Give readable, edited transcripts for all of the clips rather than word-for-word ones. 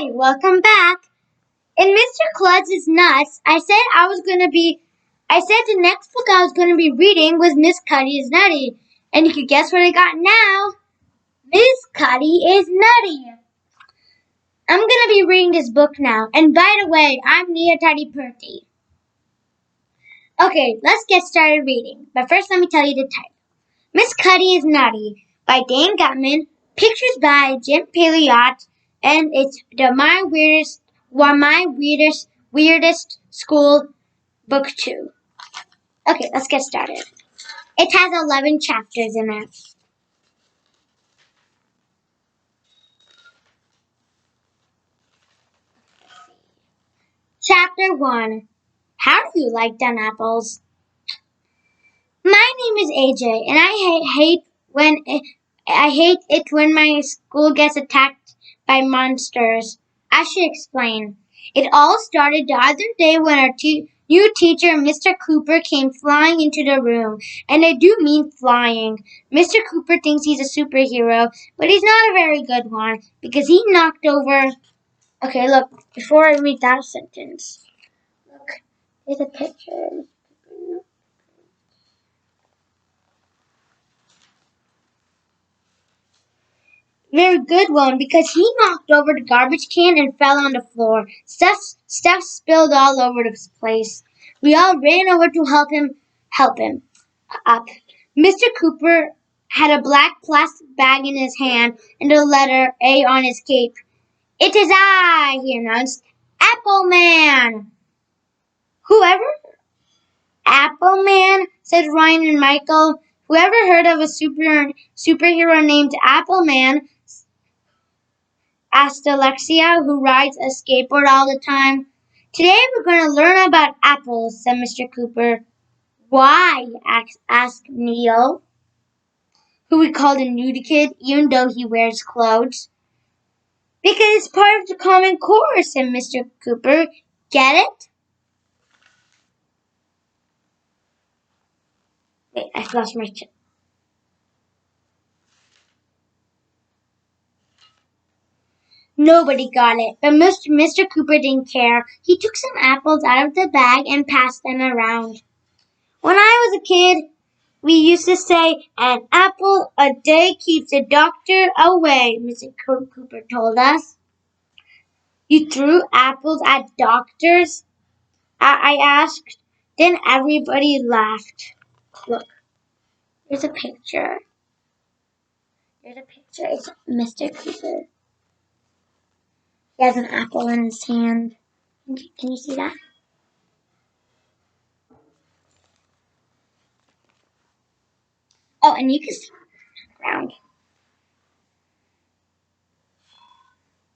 Hi, welcome back. In Mr. Klutz's Nuts, I said the next book I was gonna be reading was Miss Cuddy's Nutty. And you can guess what I got now? Miss Cuddy is Nutty. I'm gonna be reading this book now. And by the way, I'm Neha Teddy Purty. Okay, let's get started reading. But first let me tell you the title. Miss Cuddy is Nutty by Dan Gutman, pictures by Jim Paleyot, and it's my weirdest school book 2. Okay, let's get started. It has 11 chapters in it. Chapter 1. How do you like done apples? My name is AJ, and I hate it when my school gets attacked by monsters. I should explain. It all started the other day when our new teacher, Mr. Cooper, came flying into the room. And I do mean flying. Mr. Cooper thinks he's a superhero, but he's not a very good one because he knocked over... Okay, look, before I read that sentence. Look, there's a picture. Very good one because he knocked over the garbage can and fell on the floor. Stuff spilled all over the place. We all ran over to help him up. Mr. Cooper had a black plastic bag in his hand and a letter A on his cape. It is I, he announced. Apple Man. Whoever? Apple Man, said Ryan and Michael. Whoever heard of a superhero named Apple Man? Asked Alexia, who rides a skateboard all the time. Today we're going to learn about apples, said Mr. Cooper. Why? Asked Neil, who we called a nudie kid, even though he wears clothes. Because it's part of the Common Core, said Mr. Cooper. Get it? Wait, I lost my... Nobody got it, but Mr. Cooper didn't care. He took some apples out of the bag and passed them around. When I was a kid, we used to say, an apple a day keeps the doctor away, Mr. Cooper told us. You threw apples at doctors? I asked. Then everybody laughed. Look, there's a picture. It's Mr. Cooper. He has an apple in his hand. Can you see that? Oh, and you can see the ground.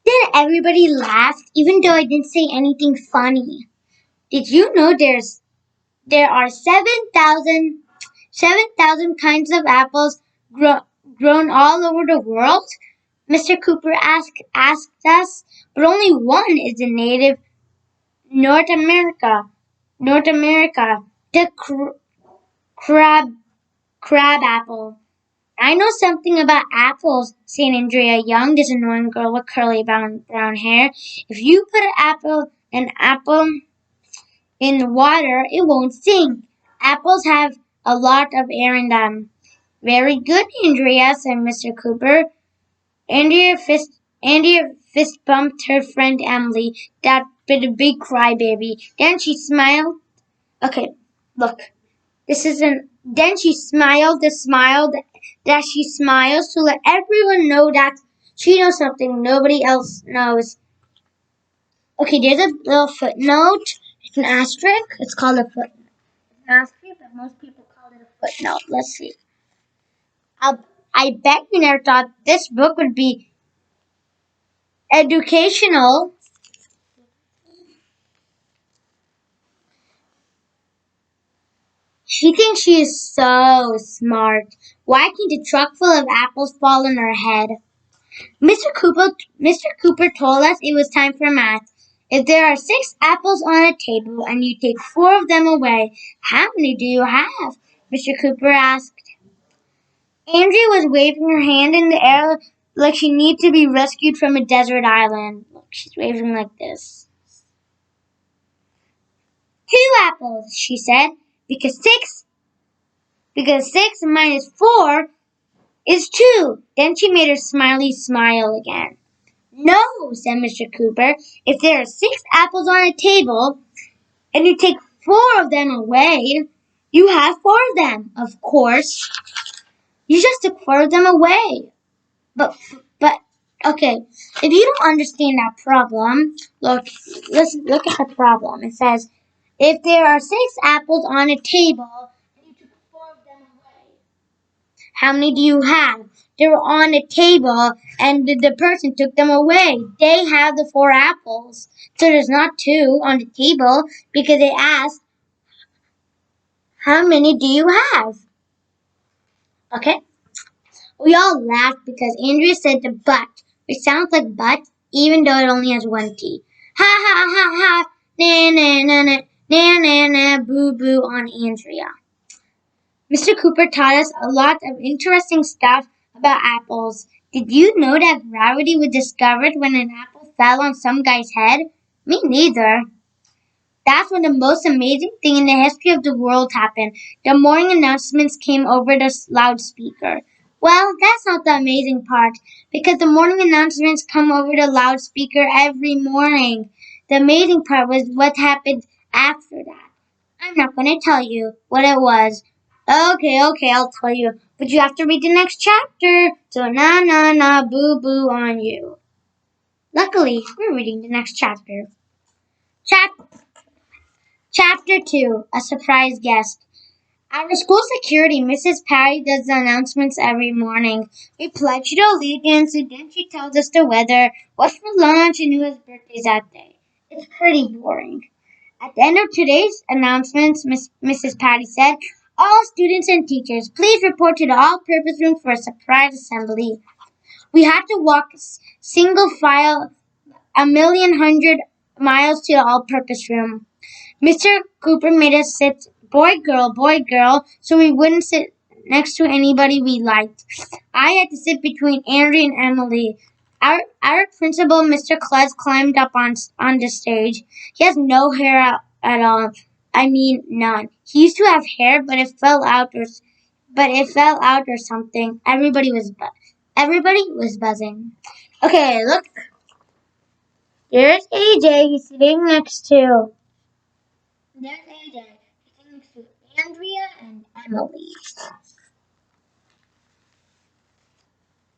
Then everybody laughed, even though I didn't say anything funny. Did you know there are 7,000 kinds of apples grown all over the world? Mr. Cooper asked us, but only one is in native North America, the crab apple. I know something about apples, said Andrea Young, this annoying girl with curly brown hair. If you put an apple in water, it won't sink. Apples have a lot of air in them. Very good, Andrea, said Mr. Cooper. Andrea fist bumped her friend Emily, that bit a big crybaby. Then she smiled. Okay, look. Then she smiled the smile that she smiles to let everyone know that she knows something nobody else knows. Okay, there's a little footnote. It's an asterisk. It's called a footnote. It's an asterisk, but most people call it a footnote. Let's see. I bet you never thought this book would be educational. She thinks she is so smart. Why can't a truck full of apples fall on her head? Mr. Cooper told us it was time for math. If there are 6 apples on a table and you take 4 of them away, how many do you have? Mr. Cooper asked. Andrea was waving her hand in the air like she needed to be rescued from a desert island. She's waving like this. 2 apples, she said, because six minus 4 is 2. Then she made her smiley smile again. No, said Mr. Cooper. If there are 6 apples on a table and you take 4 of them away, you have 4 of them. Of course. You just took 4 of them away. But okay, if you don't understand that problem, let's look at the problem. It says, if there are 6 apples on a table and you took 4 of them away, how many do you have? They were on a table and the person took them away. They have the 4 apples. So there's not 2 on the table because they asked, how many do you have? Okay? We all laughed because Andrea said the but, which sounds like but, even though it only has 1 T. Ha ha ha ha, na na na na, na na na, boo boo on Andrea. Mr. Cooper taught us a lot of interesting stuff about apples. Did you know that gravity was discovered when an apple fell on some guy's head? Me neither. That's when the most amazing thing in the history of the world happened. The morning announcements came over the loudspeaker. Well, that's not the amazing part, because the morning announcements come over the loudspeaker every morning. The amazing part was what happened after that. I'm not going to tell you what it was. Okay, I'll tell you. But you have to read the next chapter. So na na na boo boo on you. Luckily, we're reading the next chapter. Chapter 2, A Surprise Guest. Our school security, Mrs. Patty, does the announcements every morning. We pledge to allegiance, and then she tells us the weather, what's for lunch, and whose birthday's that day. It's pretty boring. At the end of today's announcements, Mrs. Patty said, all students and teachers, please report to the all-purpose room for a surprise assembly. We had to walk single file 1,100,000 miles to the all-purpose room. Mr. Cooper made us sit boy, girl, so we wouldn't sit next to anybody we liked. I had to sit between Andrew and Emily. Our principal, Mr. Klutz, climbed up on the stage. He has no hair at all. I mean, none. He used to have hair, but it fell out or something. Everybody was buzzing. Okay, look. Here's AJ. He's sitting next to. There's AJ. He's sitting next to Andrea and Emily.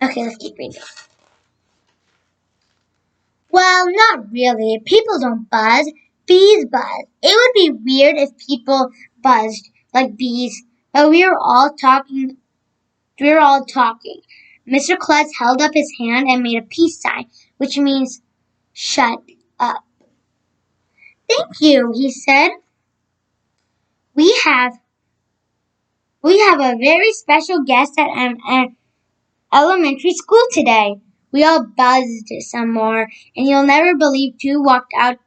Okay, let's keep reading. Well, not really. People don't buzz. Bees buzz. It would be weird if people buzzed like bees. But we were all talking. Mr. Klutz held up his hand and made a peace sign, which means shut up. Thank you, he said. We have a very special guest at elementary school today. We all buzzed some more, and you'll never believe 2 walked out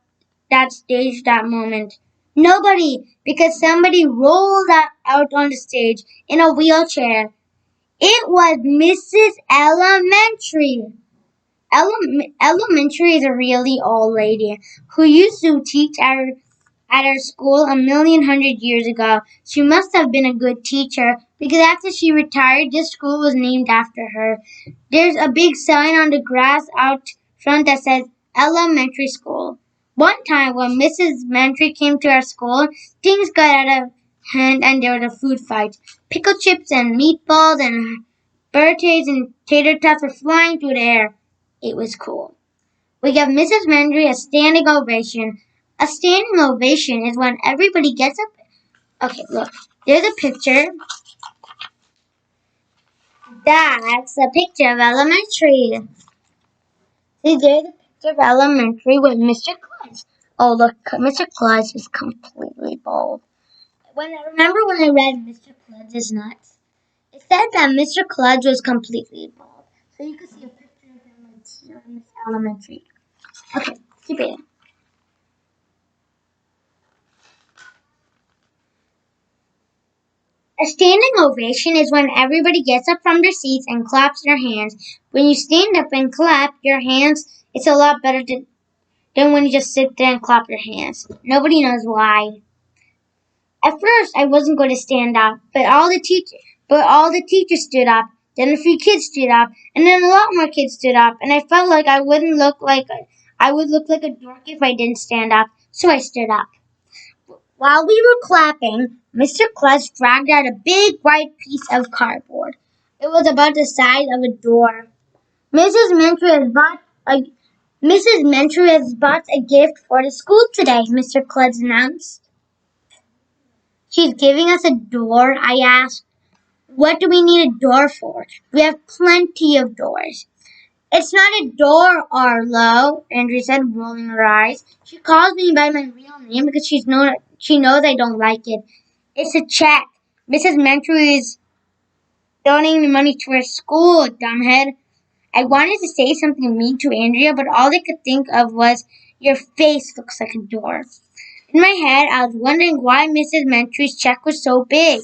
that stage that moment. Nobody, because somebody rolled out on the stage in a wheelchair. It was Mrs. Elementary. Elementary is a really old lady who used to teach at our school 1,100,000 years ago. She must have been a good teacher because after she retired, this school was named after her. There's a big sign on the grass out front that says elementary school. One time when Mrs. Mantry came to our school, things got out of hand and there was a food fight. Pickle chips and meatballs and birthdays and tater tots were flying through the air. It was cool. We gave Mrs. Mantry a standing ovation. A standing ovation is when everybody gets up. Okay, look. There's a picture. That's a picture of elementary. See, there's a picture of elementary with Mr. Klutz. Oh, look, Mr. Klutz is completely bald. Remember when I read Mr. Klutz's nuts? It said that Mr. Klutz was completely bald. So you can see a picture of him right here in this elementary. Okay, keep reading. A standing ovation is when everybody gets up from their seats and claps their hands. When you stand up and clap your hands, it's a lot better than when you just sit there and clap your hands. Nobody knows why. At first, I wasn't going to stand up, but all the teachers stood up. Then a few kids stood up, and then a lot more kids stood up, and I felt like I would look like a dork if I didn't stand up, so I stood up. While we were clapping, Mr. Klutz dragged out a big white piece of cardboard. It was about the size of a door. Mrs. Mentry has bought a Mrs. Mentry has bought a gift for the school today, Mr. Klutz announced. She's giving us a door, I asked. What do we need a door for? We have plenty of doors. It's not a door, Arlo, Andrea said, rolling her eyes. She calls me by my real name because she knows I don't like it. It's a check. Mrs. Mentry is donating the money to her school, dumbhead. I wanted to say something mean to Andrea, but all I could think of was, your face looks like a door. In my head, I was wondering why Mrs. Mentry's check was so big.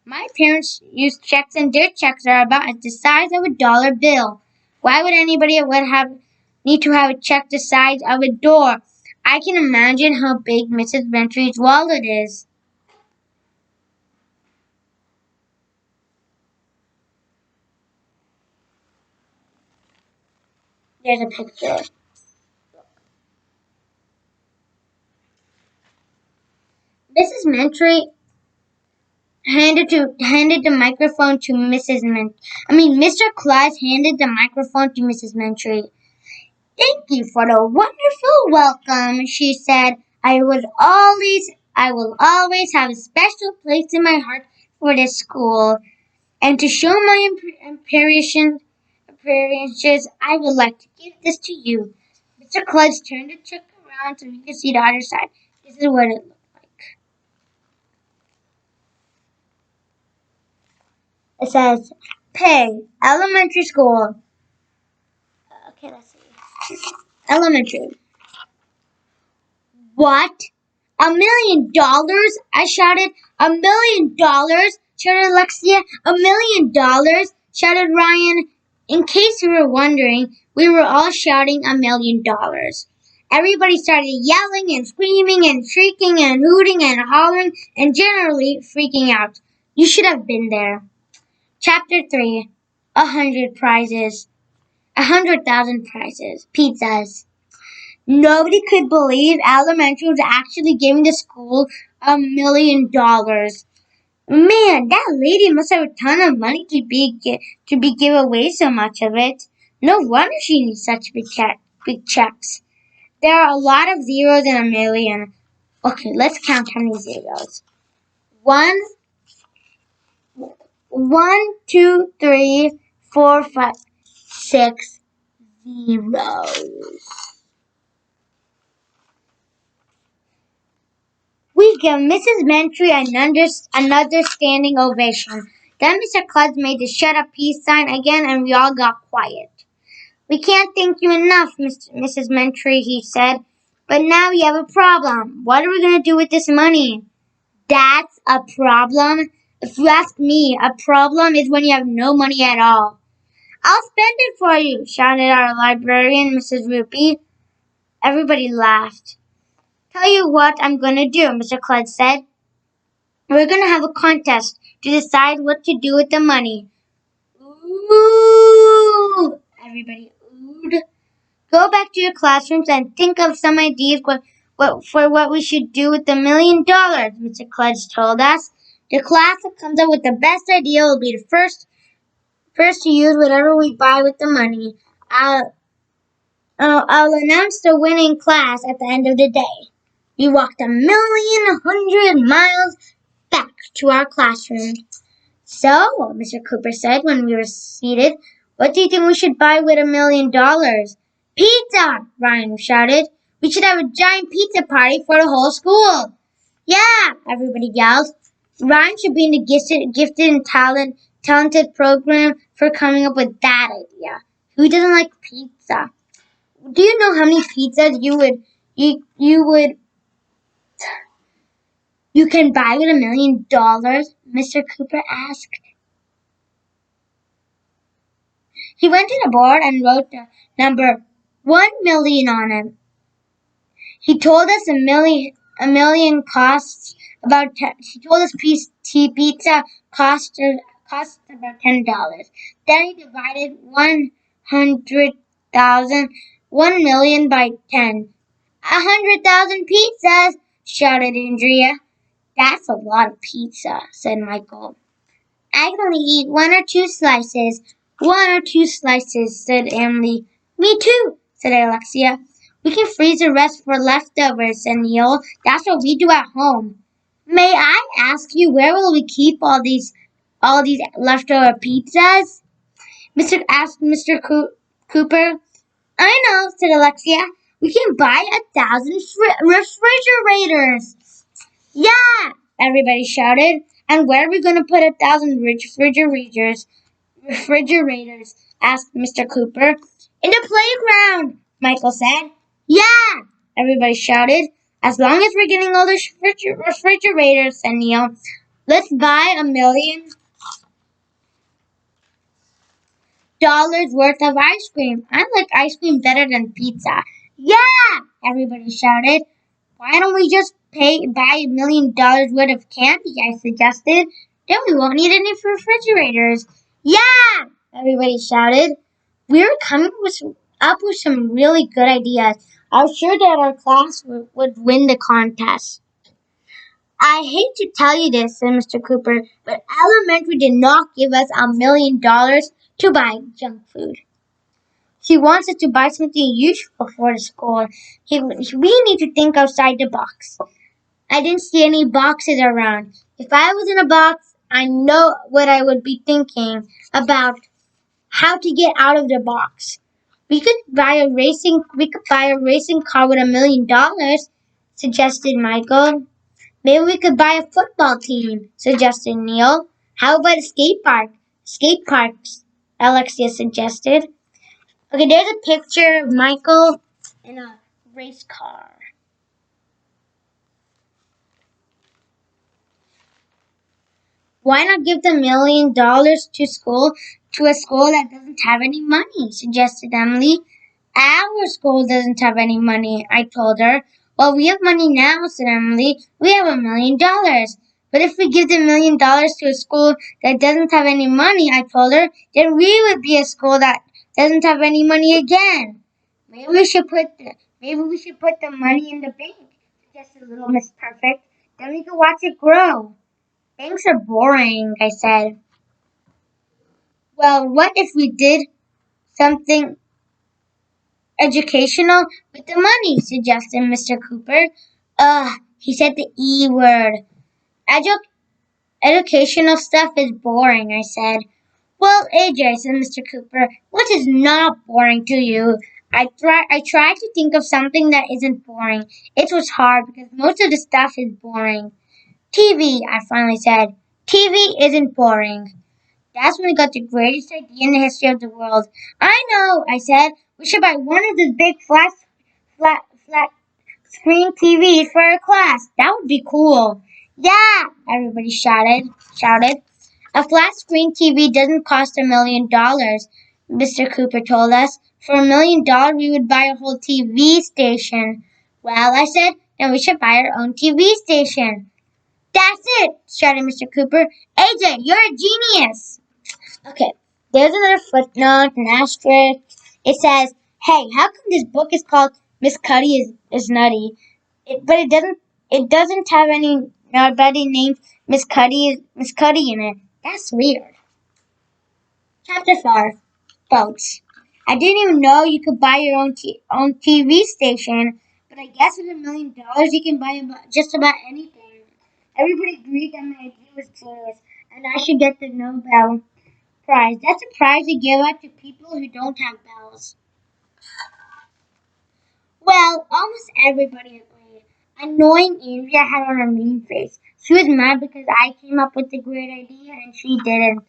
My parents use checks, and their checks are about the size of a dollar bill. Why would anybody need to have a check the size of a door? I can imagine how big Mrs. Mentry's wallet is. There's a picture. Mrs. Mentry handed the microphone to Mr. Claus handed the microphone to Mrs. Mentry. Thank you for the wonderful welcome, she said. I will always have a special place in my heart for this school. And to show my appreciations, I would like to give this to you. Mr. Claus turned the check around so you could see the other side. This is what it looked like. It says, Pay, elementary school. Okay, let's see. Elementary. What? $1,000,000? I shouted. $1,000,000? Shouted Alexia. $1,000,000? Shouted Ryan. In case you were wondering, we were all shouting $1,000,000. Everybody started yelling and screaming and shrieking and hooting and hollering and generally freaking out. You should have been there. Chapter 3. 100 prizes. 100,000 prizes. Pizzas. Nobody could believe elementary was actually giving the school $1,000,000. Man, that lady must have a ton of money to be give away so much of it. No wonder she needs such big checks. There are a lot of zeros in a million. Okay, let's count how many zeros. One, 6 zeros. We give Mrs. Mentry another standing ovation. Then Mr. Klutz made the shut up peace sign again, and we all got quiet. We can't thank you enough, Mrs. Mentry, he said. But now we have a problem. What are we going to do with this money? That's a problem? If you ask me, a problem is when you have no money at all. I'll spend it for you, shouted our librarian, Mrs. Rupee. Everybody laughed. Tell you what I'm going to do, Mr. Klutz said. We're going to have a contest to decide what to do with the money. Ooh! Everybody oohed. Go back to your classrooms and think of some ideas for what we should do with $1,000,000, Mr. Klutz told us. The class that comes up with the best idea will be the first to use whatever we buy with the money. I'll announce the winning class at the end of the day. We walked 1,100,000 miles back to our classroom. So, Mr. Cooper said when we were seated, what do you think we should buy with $1,000,000? Pizza! Ryan shouted. We should have a giant pizza party for the whole school. Yeah! Everybody yelled. Ryan should be in the gifted and talented program for coming up with that idea. Who doesn't like pizza? Do you know how many pizzas you can buy with $1,000,000? Mr. Cooper asked. He went to the board and wrote the number 1,000,000 on it. He told us a million costs about. He told us pizza costs about $10. Then he divided 100,000 by 10. 100,000 pizzas! Shouted Andrea. That's a lot of pizza, said Michael. I can only eat one or two slices. One or two slices, said Emily. Me too, said Alexia. We can freeze the rest for leftovers, said Neil. That's what we do at home. May I ask you where will we keep all these leftover pizzas? Mr. Cooper. I know, said Alexia. We can buy 1,000 refrigerators. Yeah! Everybody shouted. And where are we going to put 1,000 refrigerators? Refrigerators, asked Mr. Cooper. In the playground, Michael said. Yeah! Everybody shouted. As long as we're getting all the refrigerators, said Neil. Let's buy $1 million worth of ice cream. I like ice cream better than pizza. Yeah! Everybody shouted. Why don't we just buy $1 million worth of candy? I suggested. Then we won't need any refrigerators. Yeah! Everybody shouted. We were up with some really good ideas. I was sure that our class would win the contest. I hate to tell you this, said Mr. Cooper, but elementary did not give us $1 million to buy junk food. He wants us to buy something useful for the school. We need to think outside the box. I didn't see any boxes around. If I was in a box, I know what I would be thinking about how to get out of the box. We could buy a racing car with $1 million, suggested Michael. Maybe we could buy a football team, suggested Neil. How about a skate park? Skate parks, Alexia suggested. Okay, there's a picture of Michael in a race car. Why not give the $1 million to a school that doesn't have any money? Suggested Emily. Our school doesn't have any money, I told her. Well, we have money now, said Emily. We have $1 million. But if we give the $1 million to a school that doesn't have any money, I told her, then we would be a school that doesn't have any money again. Maybe we should put the money in the bank, suggested Little Miss Perfect. Then we could watch it grow. Banks are boring, I said. Well, what if we did something educational with the money, suggested Mr. Cooper. He said the E word. Educational stuff is boring, I said. Well, AJ, said Mr. Cooper, what is not boring to you? I tried to think of something that isn't boring. It was hard because most of the stuff is boring. TV, I finally said. TV isn't boring. That's when we got the greatest idea in the history of the world. I know, I said. We should buy one of those big flat screen TVs for our class. That would be cool. Yeah, everybody shouted. A flat screen TV doesn't cost $1 million, Mr. Cooper told us. For $1 million, we would buy a whole TV station. Well, I said, then we should buy our own TV station. That's it, shouted Mr. Cooper. AJ, you're a genius. Okay, there's another footnote, an asterisk. It says, hey, how come this book is called Miss Cuddy is Nutty? It doesn't have nobody named Miss Cuddy in it. That's weird. Chapter 4. Boats. I didn't even know you could buy your own TV station, but I guess with $1 million you can buy just about anything. Everybody agreed that my idea was genius, and I should get the Nobel Prize. That's a prize they give out to people who don't have bells. Well, almost everybody agreed. Annoying Andrea had on her mean face. She was mad because I came up with the great idea and she didn't.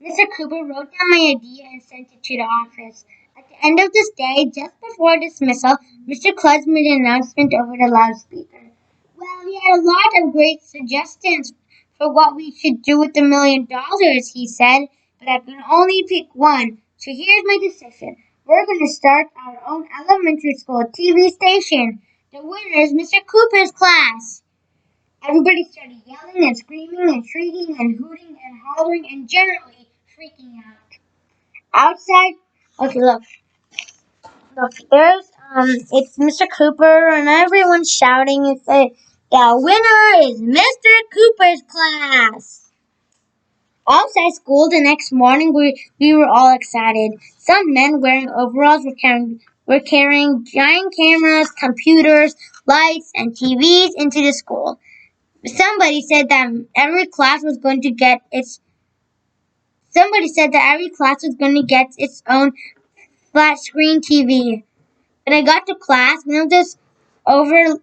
Mr. Cooper wrote down my idea and sent it to the office. At the end of this day, just before dismissal, Mr. Klutz made an announcement over the loudspeaker. Well, we had a lot of great suggestions for what we should do with the $1 million, he said, but I can only pick one. So here's my decision. We're going to start our own elementary school TV station. The winner is Mr. Cooper's class. Everybody started yelling and screaming and shrieking and hooting and hollering and generally freaking out. Outside, okay, look, it's Mr. Cooper and everyone's shouting and say, the winner is Mr. Cooper's class. Outside school the next morning, we were all excited. Some men wearing overalls were carrying giant cameras, computers, lights, and TVs into the school. Somebody said that every class was going to get its own flat screen TV. When I got to class, one of those overall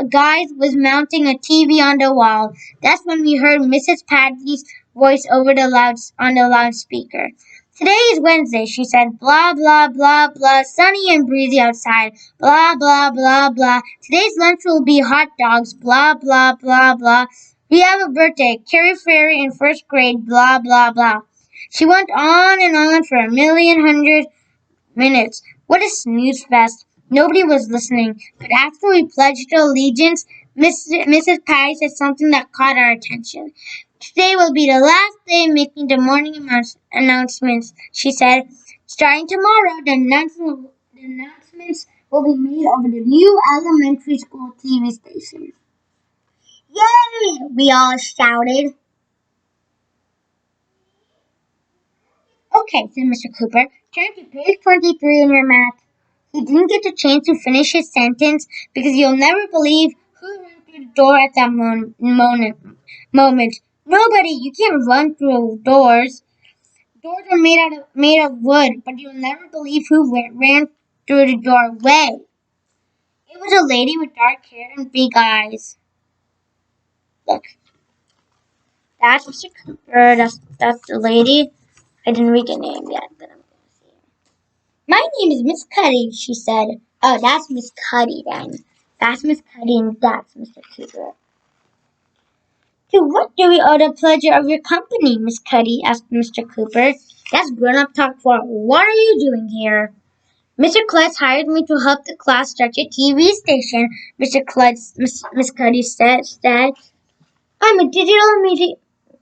guys was mounting a TV on the wall. That's when we heard Mrs. Patty's voice on the loudspeaker. Today is Wednesday, she said. Blah, blah, blah, blah. Sunny and breezy outside. Blah, blah, blah, blah. Today's lunch will be hot dogs. Blah, blah, blah, blah. We have a birthday. Carrie Fairy in first grade. Blah, blah, blah. She went on and on for a million hundred minutes. What a snooze fest. Nobody was listening. But after we pledged allegiance, Mrs. Patty said something that caught our attention. Today will be the last day making the morning announcements, she said. Starting tomorrow, the announcements will be made over the new elementary school TV station. Yay! We all shouted. Okay, said Mr. Cooper. Turn to page 23 in your math. He didn't get the chance to finish his sentence because you'll never believe who ran through the door at that moment. Nobody. You can't run through doors. Doors are made of wood, but you'll never believe who ran through the doorway. It was a lady with dark hair and big eyes. Look, that's Mr. Cooper. That's the lady. I didn't read the name yet, but I'm gonna see. My name is Miss Cuddy, she said. Oh, that's Miss Cuddy then. That's Miss Cuddy and that's Mr. Cooper. To what do we owe the pleasure of your company, Miss Cuddy? Asked Mr. Cooper. That's grown-up talk for what are you doing here? Mr. Klutz hired me to help the class start a TV station, Miss Cuddy said. I'm a digital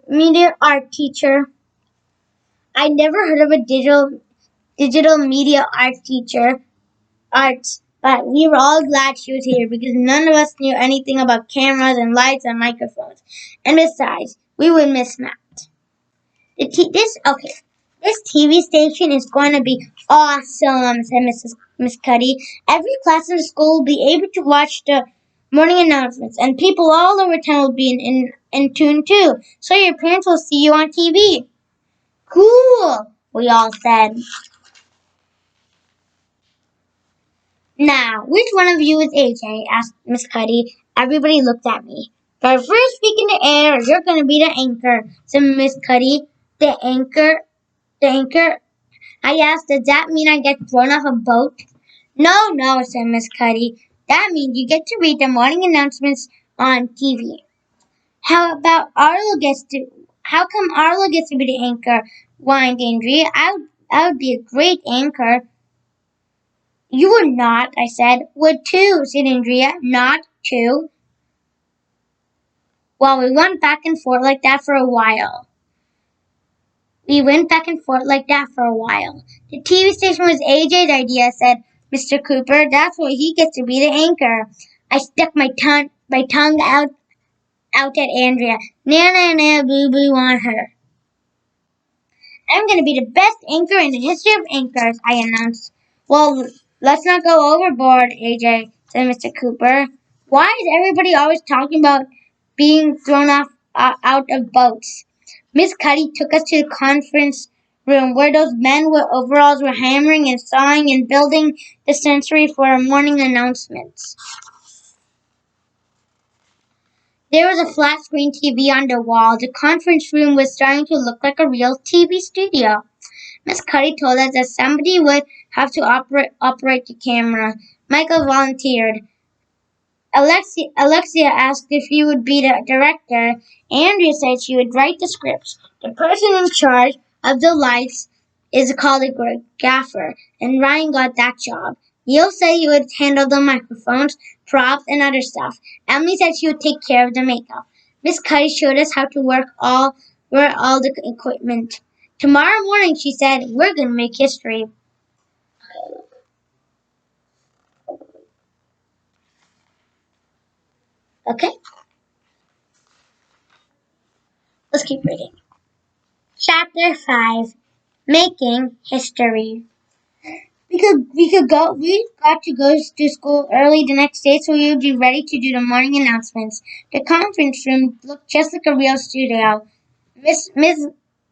media art teacher. I never heard of a digital media art teacher, arts, but we were all glad she was here because none of us knew anything about cameras and lights and microphones. And besides, we would miss Matt. This TV station is going to be awesome, said Miss Cuddy. Every class in the school will be able to watch the morning announcements, and people all over town will be in tune too. So your parents will see you on TV. Cool, we all said. Now, which one of you is AJ? Asked Miss Cuddy. Everybody looked at me. For our first week in the air, you're going to be the anchor, said Miss Cuddy. The anchor? I asked, does that mean I get thrown off a boat? No, said Miss Cuddy. That means you get to read the morning announcements on TV. How come Arlo gets to be the anchor? Whined Andrea. I would be a great anchor. You would not, I said. Would too, said Andrea. Not too. Well, we went back and forth like that for a while. The TV station was AJ's idea, said Mr. Cooper. That's why he gets to be the anchor. I stuck my tongue out at Andrea. Na boo boo on her. I'm going to be the best anchor in the history of anchors, I announced. Well, let's not go overboard, AJ, said Mr. Cooper. Why is everybody always talking about being thrown out of boats? Miss Cuddy took us to the conference room where those men with overalls were hammering and sawing and building the sanctuary for our morning announcements. There was a flat screen TV on the wall. The conference room was starting to look like a real TV studio. Miss Cuddy told us that somebody would have to operate the camera. Michael volunteered. Alexia asked if he would be the director. Andrea said she would write the scripts. The person in charge of the lights is called a gaffer, and Ryan got that job. Neil said he would handle the microphones, props, and other stuff. Emily said she would take care of the makeup. Miss Cuddy showed us how to work all the equipment. Tomorrow morning, she said, we're going to make history. Okay, let's keep reading. Chapter 5, Making History. We got to go to school early the next day so we would be ready to do the morning announcements. The conference room looked just like a real studio. Miss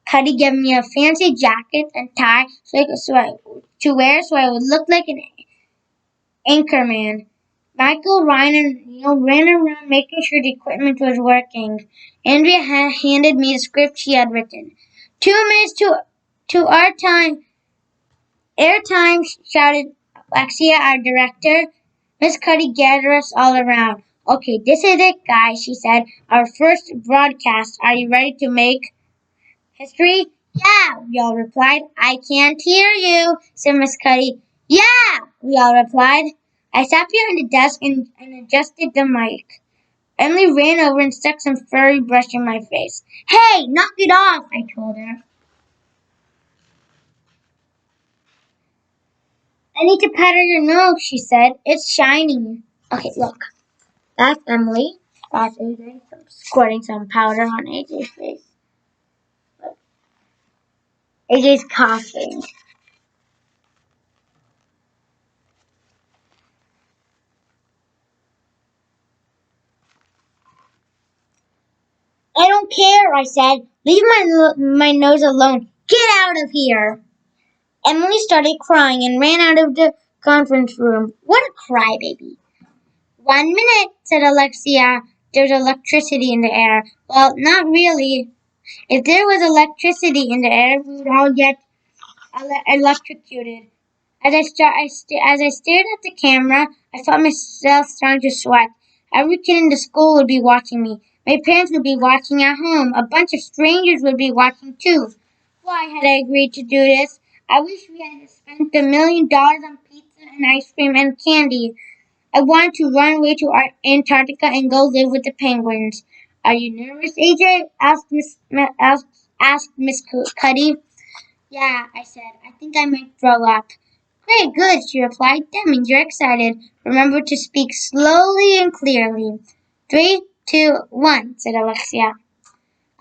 Cuddy gave me a fancy jacket and tie to wear so I would look like an anchorman. Michael, Ryan, and Neil ran around making sure the equipment was working. Andrea handed me the script she had written. 2 minutes to our time. Airtime, shouted Alexia, our director. Miss Cuddy gathered us all around. Okay, this is it, guys, she said. Our first broadcast. Are you ready to make history? Yeah, we all replied. I can't hear you, said Miss Cuddy. Yeah, we all replied. I sat behind the desk and adjusted the mic. Emily ran over and stuck some furry brush in my face. Hey, knock it off, I told her. I need to powder your nose, she said. It's shiny. Okay, look. That's Emily. That's AJ. Squirting some powder on AJ's face. AJ's coughing. I don't care, I said. Leave my nose alone. Get out of here. Emily started crying and ran out of the conference room. What a crybaby. 1 minute, said Alexia. There's electricity in the air. Well, not really. If there was electricity in the air, we would all get electrocuted. As I stared at the camera, I felt myself starting to sweat. Every kid in the school would be watching me. My parents would be watching at home. A bunch of strangers would be watching too. Why had I agreed to do this? I wish we had spent $1 million on pizza and ice cream and candy. I wanted to run away to Antarctica and go live with the penguins. Are you nervous, AJ? Asked Miss Cuddy. Yeah, I said. I think I might throw up. Great, good, she replied. That means you're excited. Remember to speak slowly and clearly. 3, 2, 1, said Alexia.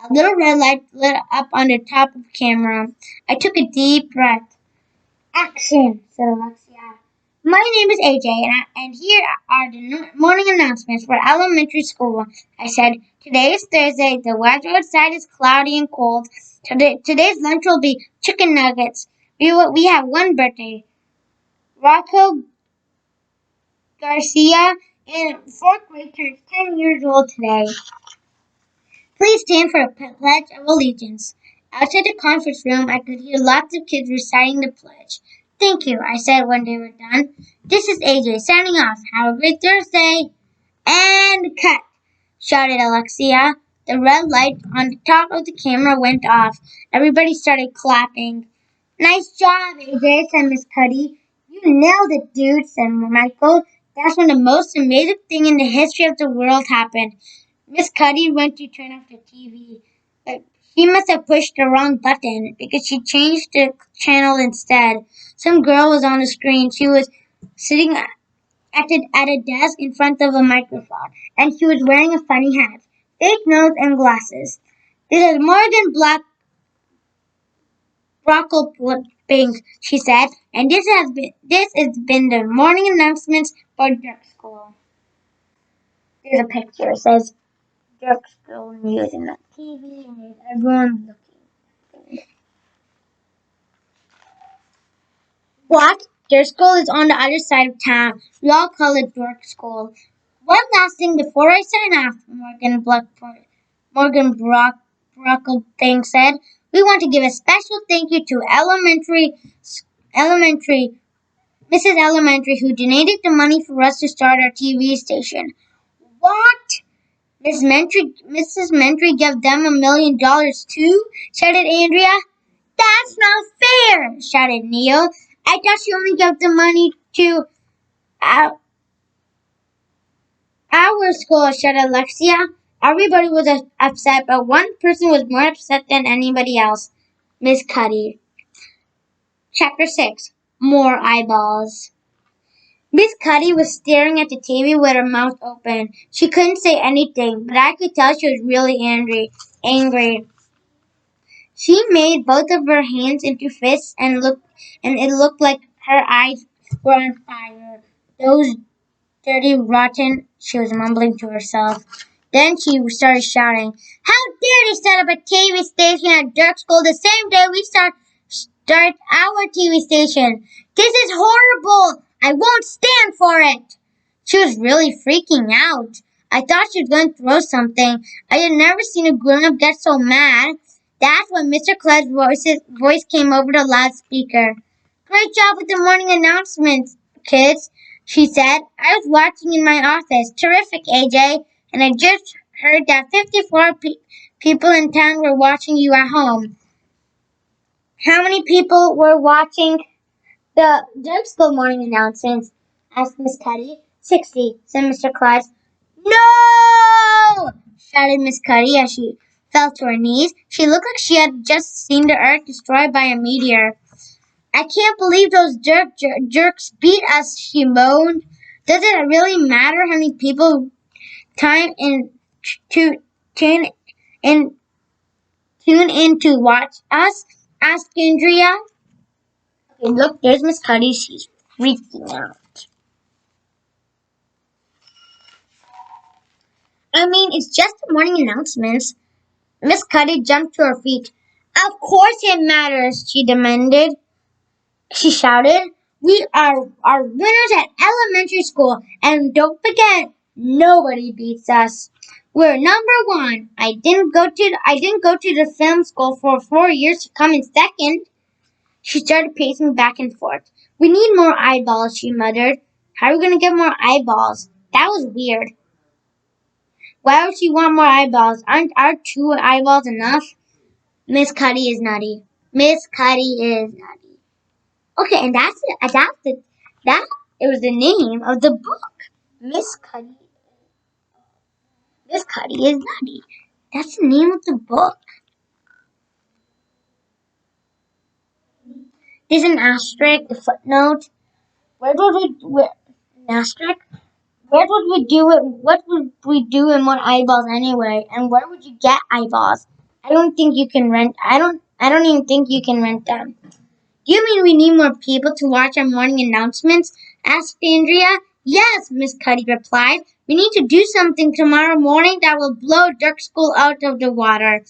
A little red light lit up on the top of the camera. I took a deep breath. Action, said Alexia. My name is AJ, and here are the morning announcements for elementary school. I said, today is Thursday. The weather outside is cloudy and cold. Today's lunch will be chicken nuggets. We have one birthday. Rocco Garcia in fourth grade turns 10 years old today. Please stand for a pledge of allegiance. Outside the conference room, I could hear lots of kids reciting the pledge. Thank you, I said when they were done. This is AJ signing off. Have a great Thursday. And cut, shouted Alexia. The red light on the top of the camera went off. Everybody started clapping. Nice job, AJ, said Miss Cuddy. You nailed it, dude, said Michael. That's when the most amazing thing in the history of the world happened. Miss Cuddy went to turn off the TV. But she must have pushed the wrong button because she changed the channel instead. Some girl was on the screen. She was sitting at a desk in front of a microphone, and she was wearing a funny hat, fake nose, and glasses. This is Morgan Brockle-Pink, she said, and this has been the morning announcements for Dirk School. There's a picture. It says Dirk School News in the TV, and there's everyone looking. What? Their school is on the other side of town. We all call it Dork School. One last thing before I sign off, Morgan Brockle-Thing said. We want to give a special thank you to Elementary, Mrs. Elementary, who donated the money for us to start our TV station. What? Mrs. Mentry gave them $1 million too? Shouted Andrea. That's not fair, shouted Neil. I thought she only gave the money to Our, our school, shouted Alexia. Everybody was upset, but one person was more upset than anybody else. Miss Cuddy. Chapter 6. More Eyeballs. Miss Cuddy was staring at the TV with her mouth open. She couldn't say anything, but I could tell she was really angry. She made both of her hands into fists and it looked like her eyes were on fire. Those dirty, rotten, she was mumbling to herself. Then she started shouting, "How dare they set up a TV station at Dirk School the same day we start our TV station? This is horrible! I won't stand for it!" She was really freaking out. I thought she was going to throw something. I had never seen a grown-up get so mad. That's when Mr. Cloud's voice came over the loudspeaker. "Great job with the morning announcements, kids," she said. "I was watching in my office. Terrific, AJ. And I just heard that 54 people in town were watching you at home." "How many people were watching the Dirk School morning announcements?" asked Miss Cuddy. 60, said Mr. Clyde. "No!" shouted Miss Cuddy as she fell to her knees. She looked like she had just seen the earth destroyed by a meteor. "I can't believe those jerks beat us," she moaned. "Does it really matter how many people time in to tune in to watch us?" asked Andrea. "Okay, look, there's Miss Cuddy. She's freaking out." "I mean, it's just the morning announcements." Miss Cuddy jumped to her feet. "Of course it matters," she demanded. She shouted. "We are winners at elementary school, and don't forget, nobody beats us. We're number one. I didn't go to the film school for 4 years to come in second." She started pacing back and forth. "We need more eyeballs," she muttered. "How are we going to get more eyeballs?" That was weird. Why would she want more eyeballs? Aren't our 2 eyeballs enough? Miss Cuddy is nutty. Miss Cuddy is nutty. Okay, and that's it. That it was the name of the book. Miss Cuddy. Miss Cuddy is nutty. That's the name of the book. There's an asterisk, a footnote. Where would an asterisk? Where would we do it? What would we do and want eyeballs anyway? And where would you get eyeballs? I don't think you can rent. I don't even think you can rent them. "Do you mean we need more people to watch our morning announcements?" asked Andrea. "Yes," Miss Cuddy replied. "We need to do something tomorrow morning that will blow Dirk School out of the water."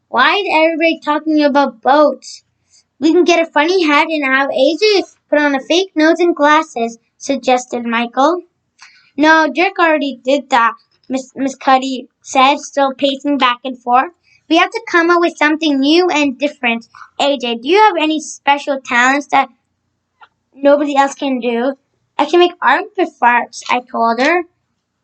"Why is everybody talking about boats?" "We can get a funny hat and have AJ put on a fake nose and glasses," suggested Michael. "No, Dirk already did that," Miss Cuddy said, still pacing back and forth. "We have to come up with something new and different. AJ, do you have any special talents that nobody else can do?" "I can make armpit farts," I told her.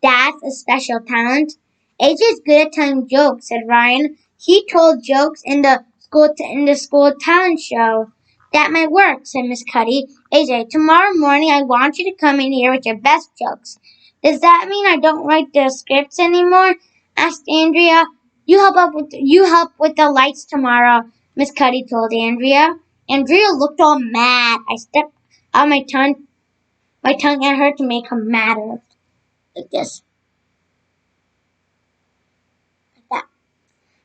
"That's a special talent." "AJ's good at telling jokes," said Ryan. "He told jokes in the school talent show." "That might work," said Miss Cuddy. "AJ, tomorrow morning I want you to come in here with your best jokes." "Does that mean I don't write the scripts anymore?" asked Andrea. You help with the lights tomorrow," Miss Cuddy told Andrea. Andrea looked all mad. I stepped out my tongue at her to make her madder. Like this. Like that.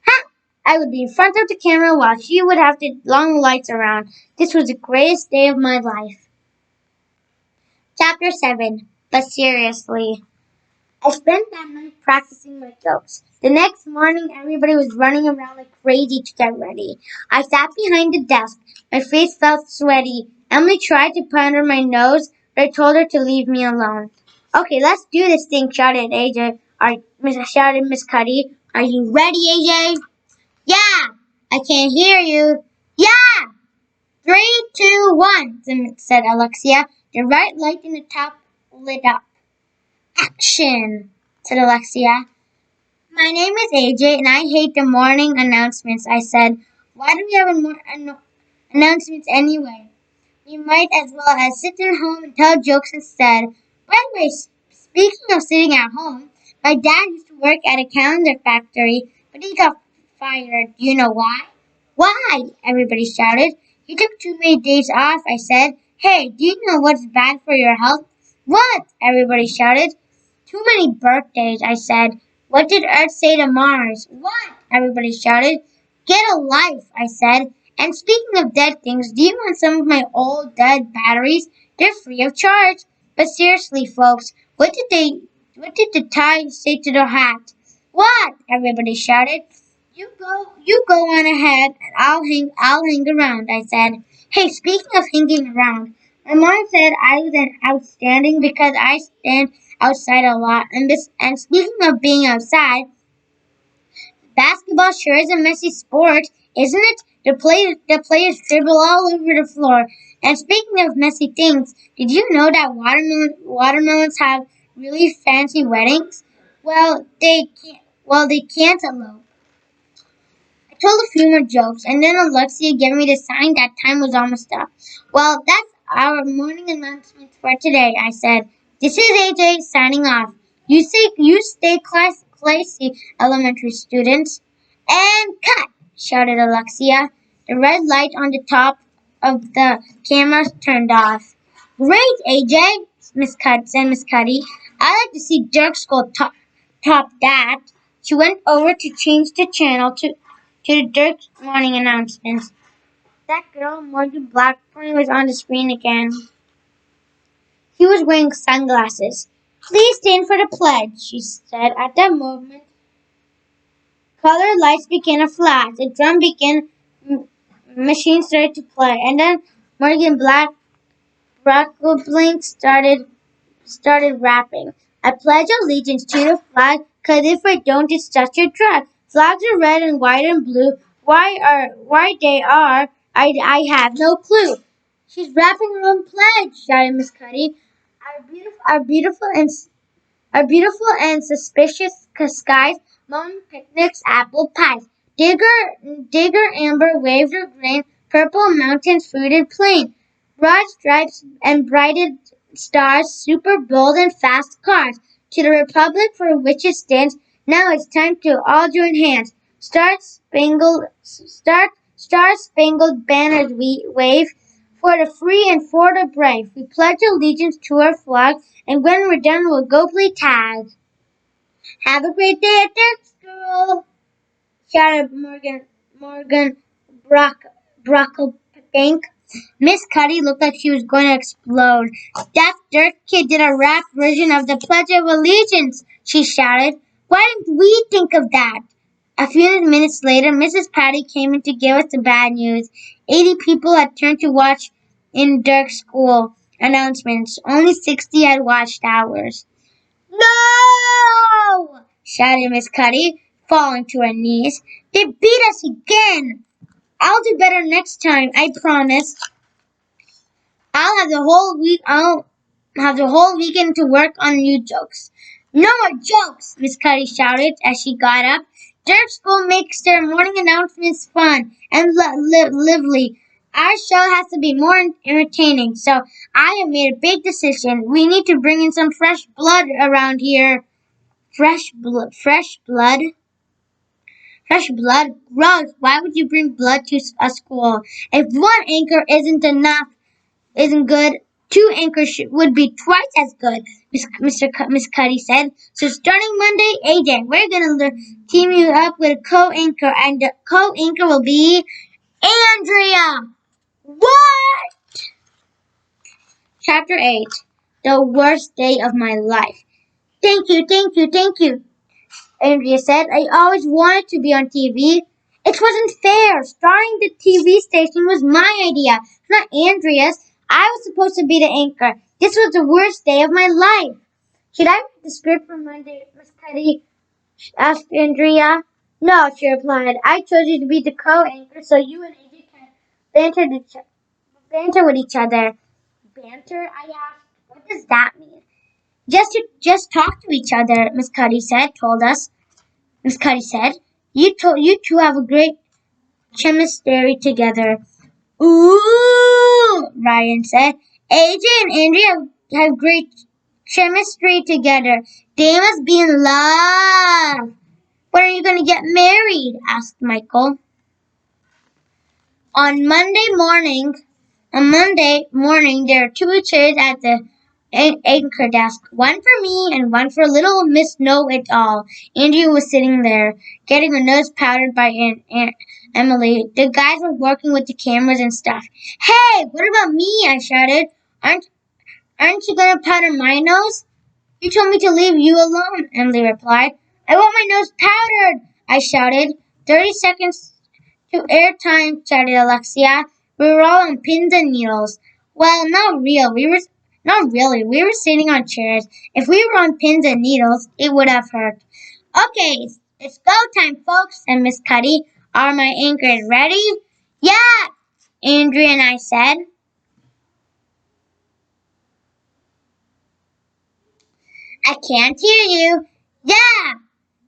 Ha! I would be in front of the camera while she would have the long lights around. This was the greatest day of my life. Chapter 7. But seriously. I spent that night practicing my jokes. The next morning, everybody was running around like crazy to get ready. I sat behind the desk. My face felt sweaty. Emily tried to put under my nose, but I told her to leave me alone. "Okay, let's do this thing," shouted AJ. Shouted Miss Cuddy. "Are you ready, AJ?" "Yeah." "I can't hear you." "Yeah." 3, 2, 1, said Alexia. The right light in the top lit up. "Action," said Alexia. "My name is AJ, and I hate the morning announcements," I said. "Why do we have announcements anyway? We might as well as sit at home and tell jokes instead." By the way, speaking of sitting at home, my dad used to work at a calendar factory, but he got fired. Do you know why? Why? Everybody shouted. He took too many days off, I said. Hey, do you know what's bad for your health? What? Everybody shouted. Too many birthdays, I said. What did Earth say to Mars? What? Everybody shouted. Get a life, I said. And speaking of dead things, do you want some of my old dead batteries? They're free of charge. But seriously, folks, what did the tie say to the hat? What? Everybody shouted. You go on ahead and I'll hang around, I said. Hey, speaking of hanging around, my mom said I was an outstanding because I stand outside a lot. And speaking of being outside, basketball sure is a messy sport, isn't it? The players dribble all over the floor. And speaking of messy things, did you know that watermelons have really fancy weddings? Well, they can't elope. I told a few more jokes, and then Alexia gave me the sign that time was almost up. Well, that's our morning announcement for today, I said. This is AJ signing off. You stay classy, elementary students. And cut! Shouted Alexia. The red light on the top of the camera turned off. Great, AJ, said Miss Cuddy. I like to see Dirk Skull top that. She went over to change the channel to the Dirk's morning announcements. That girl, Morgan Blackburn, was on the screen again. He was wearing sunglasses. Please stand for the pledge, she said. At that moment, colored lights began to flash. The drum began, machine started to play, and then Morgan Blackburn started rapping. I pledge allegiance to the flag, 'cause if I don't, it's just a drag. Flags are red and white and blue. Why they are, I have no clue. She's rapping her own pledge, shouted Miss Cuddy. Our beautiful and suspicious skies, mountain picnics, apple pies. Digger Amber waved her grain, purple mountains, fruited plain. Broad stripes and brighted stars, super bold and fast cars. To the republic for which it stands, now it's time to all join hands. Star-spangled banners we wave for the free and for the brave. We pledge allegiance to our flag, and when we're done, we'll go play tag. Have a great day at their school, shouted Morgan Brocklebank. Miss Cuddy looked like she was going to explode. That Dirk kid did a rap version of the Pledge of Allegiance, she shouted. Why didn't we think of that? A few minutes later, Mrs. Patty came in to give us the bad news. 80 people had turned to watch in Dirk's school announcements. Only 60 had watched ours. No! Shouted Miss Cuddy, falling to her knees. They beat us again! I'll do better next time, I promise. I'll have the whole weekend to work on new jokes. No more jokes, Miss Cuddy shouted as she got up. Dirk School makes their morning announcements fun and lively. Our show has to be more entertaining, so I have made a big decision. We need to bring in some fresh blood around here. Fresh blood? Fresh blood? Gross. Why would you bring blood to a school? If one anchor isn't good, two anchors would be twice as good, Miss Cuddy said. So starting Monday, AJ, we're going to team you up with a co-anchor, and the co-anchor will be Andrea. What? Chapter 8. The worst day of my life. Thank you, Andrea said. I always wanted to be on TV. It wasn't fair. Starting the TV station was my idea, not Andrea's. I was supposed to be the anchor. This was the worst day of my life. Should I write the script for Monday, Miss Cuddy? Asked Andrea. No, she replied. I chose you to be the co-anchor so you and AJ can banter with each other. Banter? I asked. What does that mean? Just talk to each other, Miss Cuddy told us. Miss Cuddy said, you two have a great chemistry together. Ooh, Ryan said. AJ and Andrea have great chemistry together. They must be in love. When are you going to get married? Asked Michael. On Monday morning, there are two chairs at the anchor desk, one for me and one for little Miss Know-It-All. Andrea was sitting there, getting her nose powdered by Emily. The guys were working with the cameras and stuff. Hey, what about me? I shouted. Aren't you gonna powder my nose? You told me to leave you alone, Emily replied. I want my nose powdered, I shouted. 30 seconds to airtime, shouted Alexia. We were all on pins and needles. Well, not really. We were sitting on chairs. If we were on pins and needles, it would have hurt. Okay, it's go time, folks, said Miss Cuddy. Are my anchors ready? Yeah, Andrea and I said. I can't hear you. Yeah,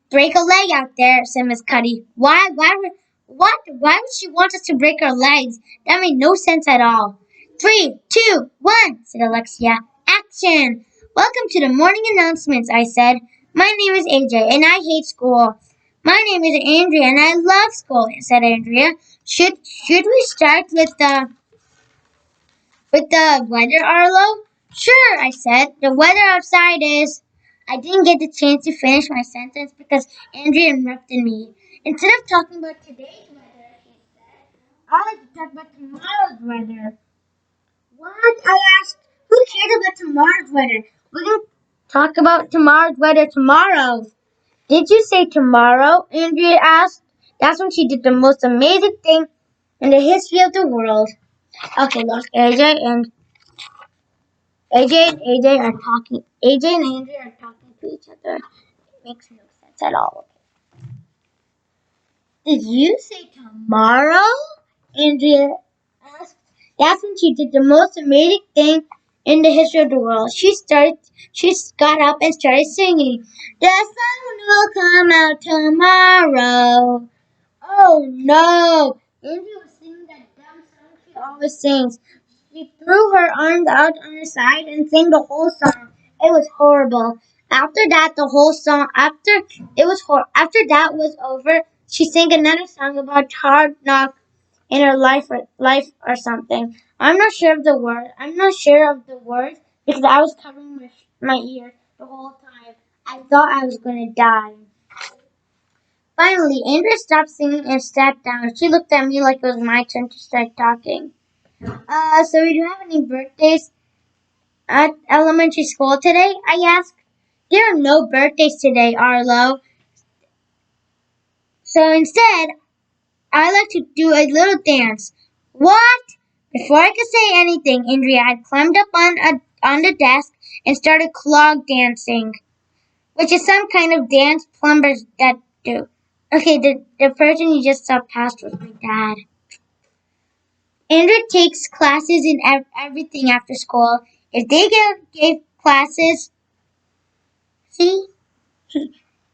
break a leg out there, said Miss Cuddy. Why would she want us to break our legs? That made no sense at all. 3, 2, 1, said Alexia. Action! Welcome to the morning announcements, I said. My name is AJ, and I hate school. My name is Andrea, and I love school, said Andrea. Should we start with the weather, Arlo? Sure, I said. The weather outside is... I didn't get the chance to finish my sentence because Andrea interrupted me. Instead of talking about today's weather, she said, I like to talk about tomorrow's weather. What? I asked. Who cares about tomorrow's weather? We can talk about tomorrow's weather tomorrow. Did you say tomorrow? Andrea asked. That's when she did the most amazing thing in the history of the world. Okay, look, AJ are talking. AJ and Andrea are talking to each other. It makes no sense at all. Did you say tomorrow? Andrea asked. That's when she did the most amazing thing in the history of the world. She got up and started singing. The sun will come out tomorrow. Oh no! Andrea was singing that dumb song she always sings. She threw her arms out on her side and sang the whole song. It was horrible. After that, after that was over, she sang another song about hard knock in her life or something. I'm not sure of the words because I was covering my ears the whole time. I thought I was gonna die. Finally, Andrea stopped singing and sat down. She looked at me like it was my turn to start talking. So we don't have any birthdays at elementary school today? I asked. There are no birthdays today, Arlo. So instead, I like to do a little dance. What? Before I could say anything, Andrea had climbed up on the desk and started clog dancing, which is some kind of dance plumbers that do. Okay, the person you just saw past was my dad. Andrea takes classes in everything after school. If they gave classes, see,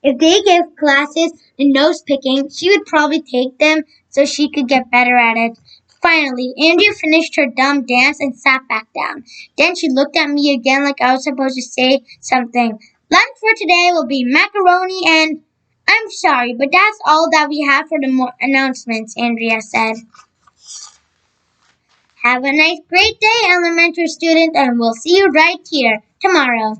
if they gave classes in nose picking, she would probably take them so she could get better at it. Finally, Andrea finished her dumb dance and sat back down. Then she looked at me again like I was supposed to say something. Lunch for today will be macaroni and... I'm sorry, but that's all that we have for the announcements, Andrea said. Have a nice, great day, elementary student, and we'll see you right here tomorrow.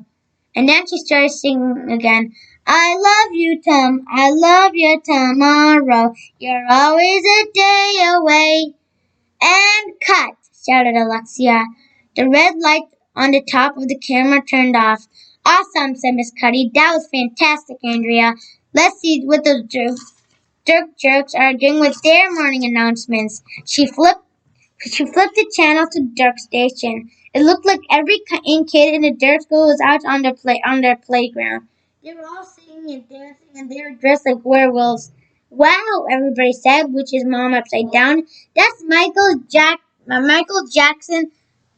And then she started singing again. I love you, Tom. I love you tomorrow. You're always a day away. And cut, shouted Alexia. The red light on the top of the camera turned off. Awesome, said Miss Cuddy. That was fantastic, Andrea. Let's see what those jerks are doing with their morning announcements. She flipped the channel to Dirk Station. It looked like every kid in the Dirk school was out on their playground. They were all singing and dancing, and they were dressed like werewolves. Wow, everybody said, which is Mom upside down. That's Michael Jackson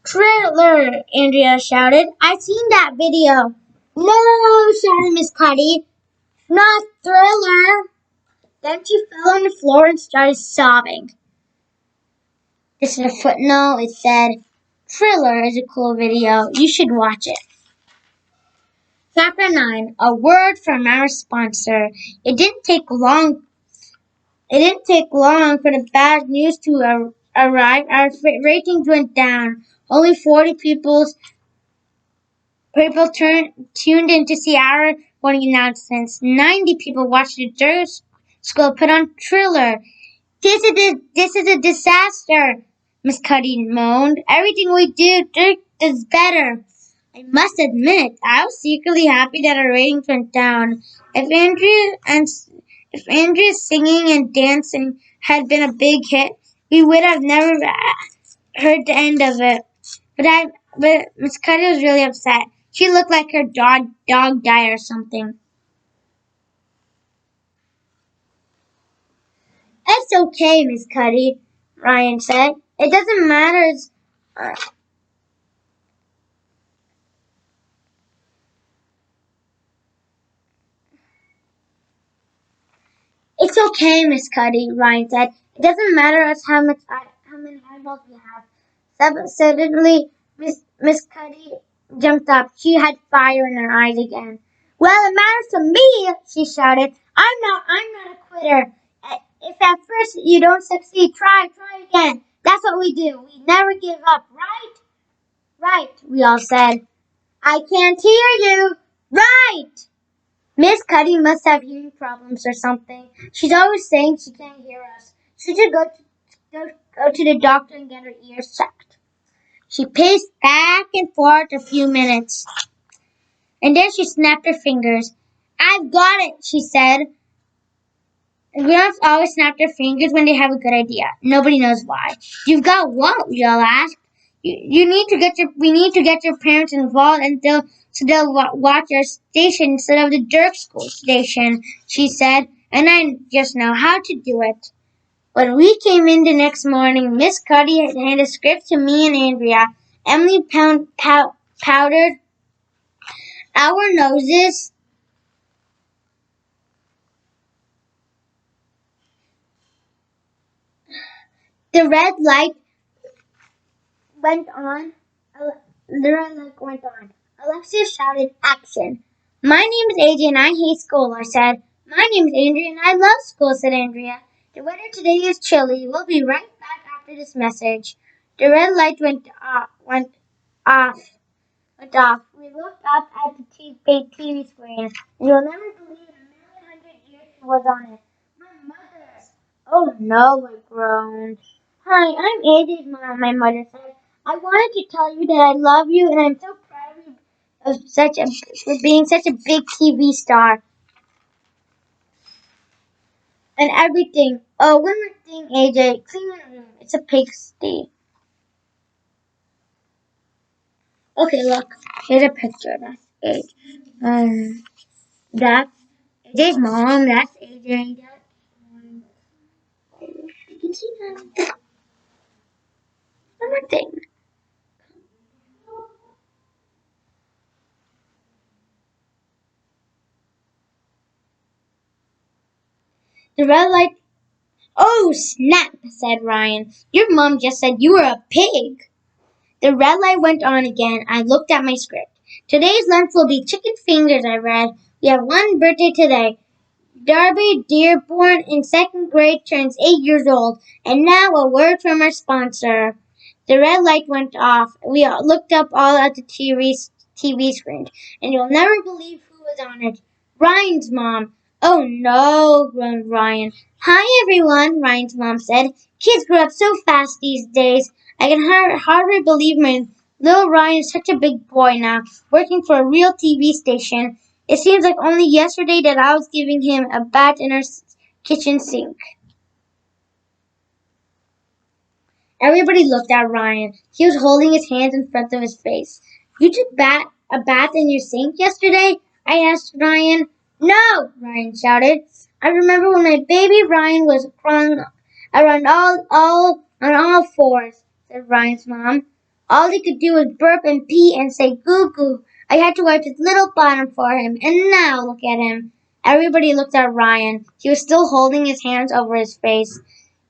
Thriller, Andrea shouted. I seen that video. No, shouted Miss Cuddy. Not Thriller. Then she fell on the floor and started sobbing. This is a footnote. It said, Thriller is a cool video. You should watch it. Chapter 9, a word from our sponsor. It didn't take long for the bad news to arrive. Our ratings went down. Only 40 people tuned in to see our morning announcements. 90 people watched the Dirt School put on Thriller. This is a disaster, Miss Cuddy moaned. Everything we do, Dirt is better. I must admit, I was secretly happy that our ratings went down. If Andrea's singing and dancing had been a big hit, we would have never heard the end of it. But Miss Cuddy was really upset. She looked like her dog died or something. It's okay, Miss Cuddy, Ryan said. It doesn't matter. It's okay, Miss Cuddy, Ryan said. It doesn't matter us how many eyeballs we have. Suddenly, Miss Cuddy jumped up. She had fire in her eyes again. Well, it matters to me, she shouted. I'm not a quitter. If at first you don't succeed, try again. That's what we do. We never give up, right? Right, we all said. I can't hear you. Right! Miss Cuddy must have hearing problems or something. She's always saying she can't hear us. She should go to the doctor and get her ears checked. She paced back and forth a few minutes, and then she snapped her fingers. I've got it, she said. Grown-ups always snap their fingers when they have a good idea. Nobody knows why. You've got what? We all asked. We need to get your parents involved, and they'll watch our station instead of the Dirk School station, she said, and I just know how to do it. When we came in the next morning, Miss Cuddy had handed a script to me and Andrea. Emily powdered our noses. The red light went on. The red light went on. Alexia shouted, "Action!" My name is AJ and I hate school, I said. My name is Andrea and I love school, said Andrea. The weather today is chilly. We'll be right back after this message. The red light off. Went off. We looked up at the TV screen, and you'll never believe in a million hundred years she was on it. My mother. Oh no, I groaned. Hi, I'm AJ's mom, my mother said. I wanted to tell you that I love you and I'm so proud of you for being such a big TV star and everything. Oh, one more thing, AJ. Clean your room. It's a pigsty. Okay, look. Here's a picture. That's AJ. That's AJ's mom. That's AJ. You can see that. One more thing. The red light. Oh, snap, said Ryan. Your mom just said you were a pig. The red light went on again. I looked at my script. Today's lunch will be chicken fingers, I read. We have one birthday today. Darby Dearborn in second grade turns 8 years old. And now a word from our sponsor. The red light went off. We all looked up all at the TV screen. And you'll never believe who was on it. Ryan's mom. Oh no, groaned Ryan. Hi everyone, Ryan's mom said. Kids grow up so fast these days. I can hardly believe my little Ryan is such a big boy now, working for a real TV station. It seems like only yesterday that I was giving him a bath in our kitchen sink. Everybody looked at Ryan. He was holding his hands in front of his face. You took a bath in your sink yesterday? I asked Ryan. No, Ryan shouted. I remember when my baby Ryan was crawling around on all fours, said Ryan's mom. All he could do was burp and pee and say goo goo. I had to wipe his little bottom for him, and now look at him. Everybody looked at Ryan. He was still holding his hands over his face.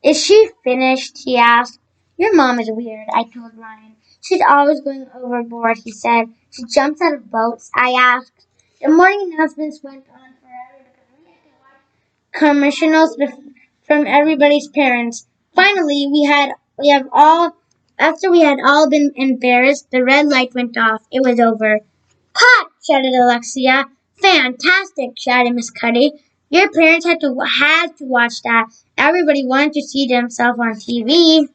Is she finished? He asked. Your mom is weird, I told Ryan. She's always going overboard, he said. She jumps out of boats. I asked, The morning announcements went on forever because we had to watch commercials from everybody's parents. Finally, we have all after we had all been embarrassed, the red light went off. It was over. Cut! Shouted Alexia. Fantastic! Shouted Miss Cuddy. Your parents had to watch that. Everybody wanted to see themselves on TV.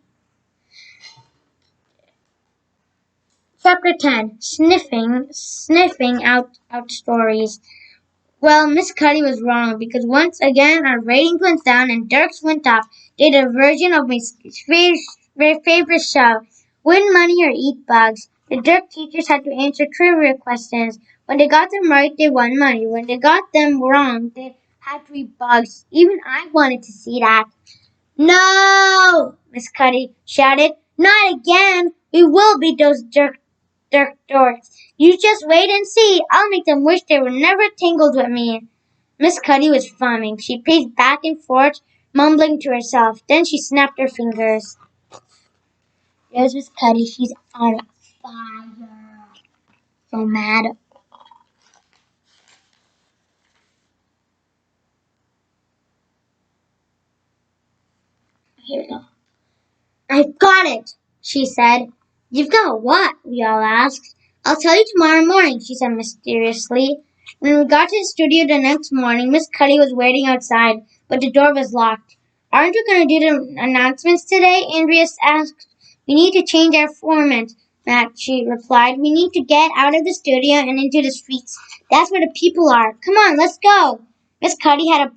Chapter 10. Sniffing out stories. Well, Miss Cuddy was wrong because once again our ratings went down and Dirk's went up. They did a version of my favorite show, Win Money or Eat Bugs. The Dirk teachers had to answer trivia questions. When they got them right, they won money. When they got them wrong, they had to eat bugs. Even I wanted to see that. No! Miss Cuddy shouted. Not again! We will beat those Dirk dorks. You just wait and see. I'll make them wish they were never tangled with me. Miss Cuddy was foaming. She paced back and forth, mumbling to herself. Then she snapped her fingers. There's Miss Cuddy. She's on fire. So mad. Here we go. I've got it, she said. You've got what? We all asked. I'll tell you tomorrow morning, she said mysteriously. When we got to the studio the next morning, Miss Cuddy was waiting outside, but the door was locked. Aren't you going to do the announcements today? Andrea asked. We need to change our format, she replied. We need to get out of the studio and into the streets. That's where the people are. Come on, let's go. Miss Cuddy had a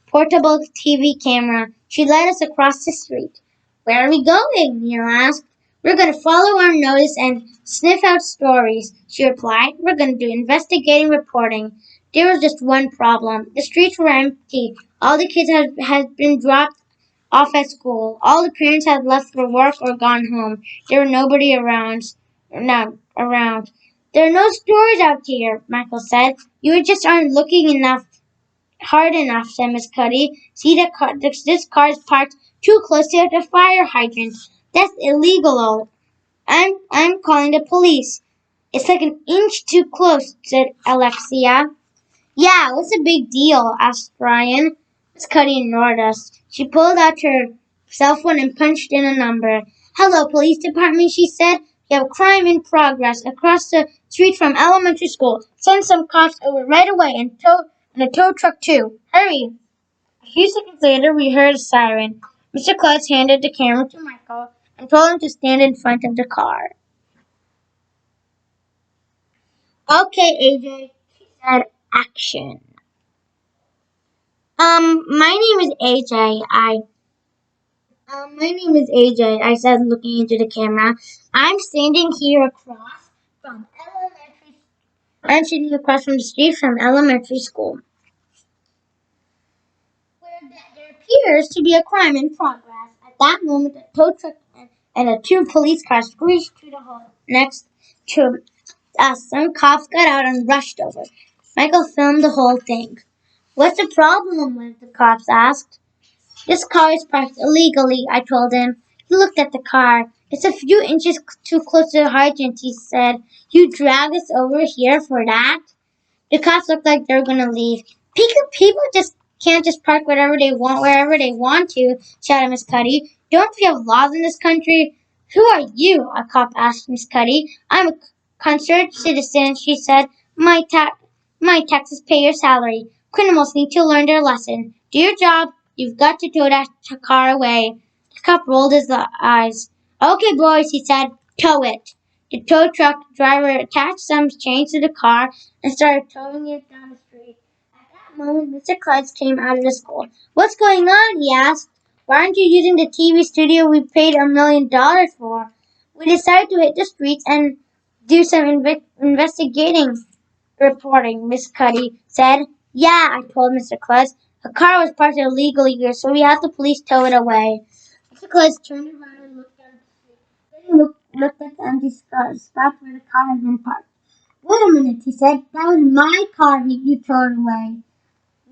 portable TV camera. She led us across the street. Where are we going? Neil asked. We're going to follow our nose and sniff out stories, she replied. We're going to do investigating reporting. There was just one problem. The streets were empty. All the kids had been dropped off at school. All the parents had left for work or gone home. There were nobody around. No, around. There are no stories out here, Michael said. You just aren't looking hard enough, said Miss Cuddy. See, this car is parked too close to the fire hydrant. That's illegal. I'm calling the police. It's like an inch too close, said Alexia. Yeah, what's the big deal? Asked Brian. Miss Cuddy ignored us. She pulled out her cell phone and punched in a number. Hello, police department, she said. We have a crime in progress across the street from elementary school. Send some cops over right away and a tow truck too. Hurry. A few seconds later, we heard a siren. Mr. Klutz handed the camera to Michael and told him to stand in front of the car. Okay, AJ, she said, action. My name is AJ. My name is AJ, I said, looking into the camera. I'm standing here across from elementary. I'm sitting across from the street from elementary school, where there appears to be a crime in progress. At that moment, a tow truck and a two police cars screeched through the hall next to us. Some cops got out and rushed over. Michael filmed the whole thing. What's the problem with the cops asked. This car is parked illegally, I told him. He looked at the car. It's a few inches too close to the hydrant, he said. You drag us over here for that? The cops looked like they were going to leave. People just can't just park whatever they want, wherever they want to, shouted Miss Cuddy. Don't we have laws in this country? Who are you? A cop asked Miss Cuddy. I'm a concerned citizen, she said. My taxes pay your salary. Criminals need to learn their lesson. Do your job. You've got to tow that car away. The cop rolled his eyes. Okay, boys, he said. Tow it. The tow truck driver attached some chains to the car and started towing it down the street. At that moment, Mr. Klutz came out of the school. What's going on? He asked. Why aren't you using the TV studio we paid $1 million for? We decided to hit the streets and do some investigating reporting, Miss Cuddy said. Yeah, I told Mr. Klutz. A car was parked illegally here, so we had the police tow it away. Mr. Klutz turned around and looked down the street. Then he looked at the empty spot where the car had been parked. Wait a minute, he said. That was my car you towed away.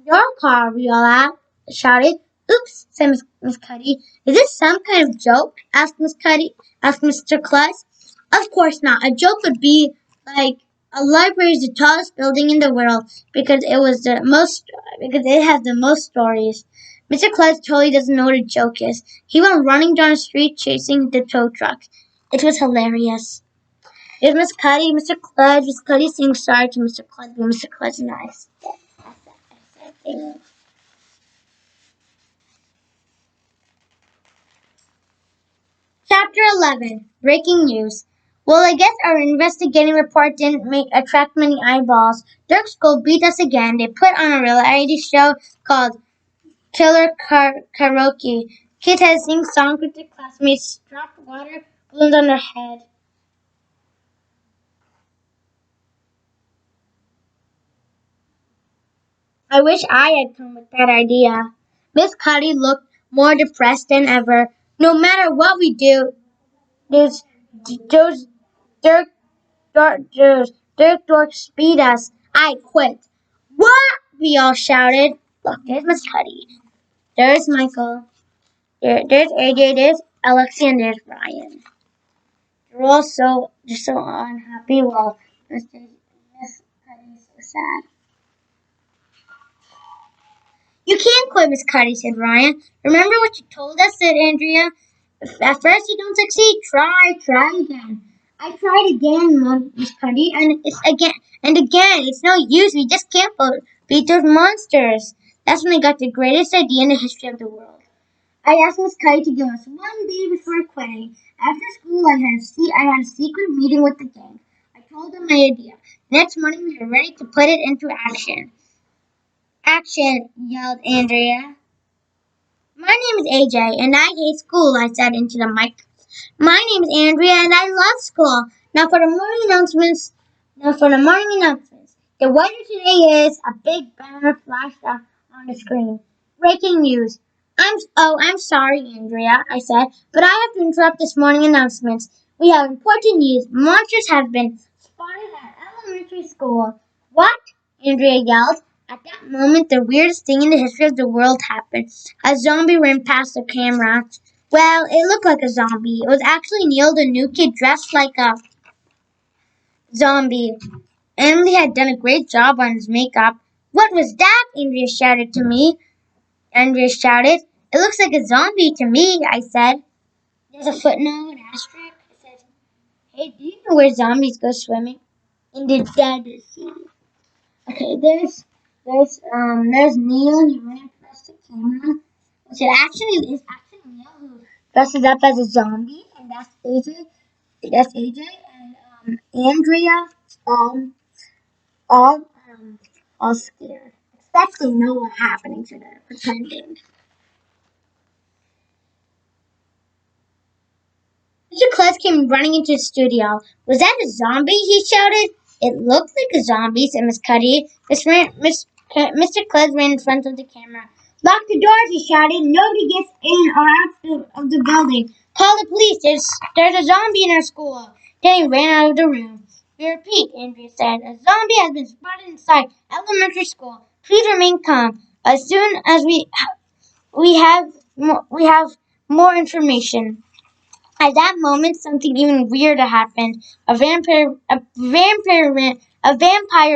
Your car, we all shouted. Oops, said Miss Cuddy. Is this some kind of joke? Asked Mr. Klutz. Of course not. A joke would be like A library is the tallest building in the world because it has the most stories. Mr. Klutz totally doesn't know what a joke is. He went running down the street chasing the tow truck. It was hilarious. It was Miss Cuddy, Mr. Klutz, Miss Cuddy saying sorry to Mr. Klutz, but Mr. Klutz nice. Chapter 11. Breaking News. Well, I guess our investigating report didn't attract many eyeballs. Dirk's school beat us again. They put on a reality show called Karaoke. Kids had to sing songs with their classmates, drop water balloons on their head. I wish I had come with that idea. Miss Cuddy looked more depressed than ever. No matter what we do, those, those Dirk Dirk dorks beat us. I quit. What? We all shouted. Look, there's Miss Cuddy. There's Michael. There's AJ. There's Alexia. And there's Ryan. They're all so unhappy. Well, Miss Cuddy is so sad. You can't quit, Miss Cuddy, said Ryan. Remember what you told us, said Andrea. If at first you don't succeed, try again. I tried again, Miss Cuddy, and it's again and again. It's no use. We just can't beat those monsters. That's when I got the greatest idea in the history of the world. I asked Miss Cuddy to give us one day before quitting. After school, I had a secret meeting with the gang. I told them my idea. Next morning, we were ready to put it into action. Action! Yelled Andrea. My name is AJ, and I hate school, I said into the mic. My name is Andrea, and I love school. Now for the morning announcements. The weather today is a big banner flashed up on the screen. Breaking news. I'm sorry, Andrea, I said, but I have to interrupt this morning announcements. We have important news. Monsters have been spotted at elementary school. What? Andrea yelled. At that moment, the weirdest thing in the history of the world happened. A zombie ran past the camera. Well, it looked like a zombie. It was actually Neil, the new kid, dressed like a zombie. Emily had done a great job on his makeup. What was that? Andrea shouted. It looks like a zombie to me, I said. There's a footnote, an asterisk. It says, hey, do you know where zombies go swimming? In the dead sea. Okay, there's Neil. He ran across the camera. Which is actually Neil who dresses up as a zombie, and that's AJ. That's AJ and Andrea. Um, all all scared. Especially Noah happening to them, pretending. Mr. Klutz came running into the studio. Was that a zombie? He shouted. It looked like a zombie, said Miss Cuddy. Mr. Klutz ran in front of the camera. Lock the doors, he shouted. Nobody gets in or out of the building. Call the police. There's a zombie in our school. Then he ran out of the room. We repeat, Andrea said. A zombie has been spotted inside elementary school. Please remain calm. As soon as we have more information. At that moment, something even weirder happened. A vampire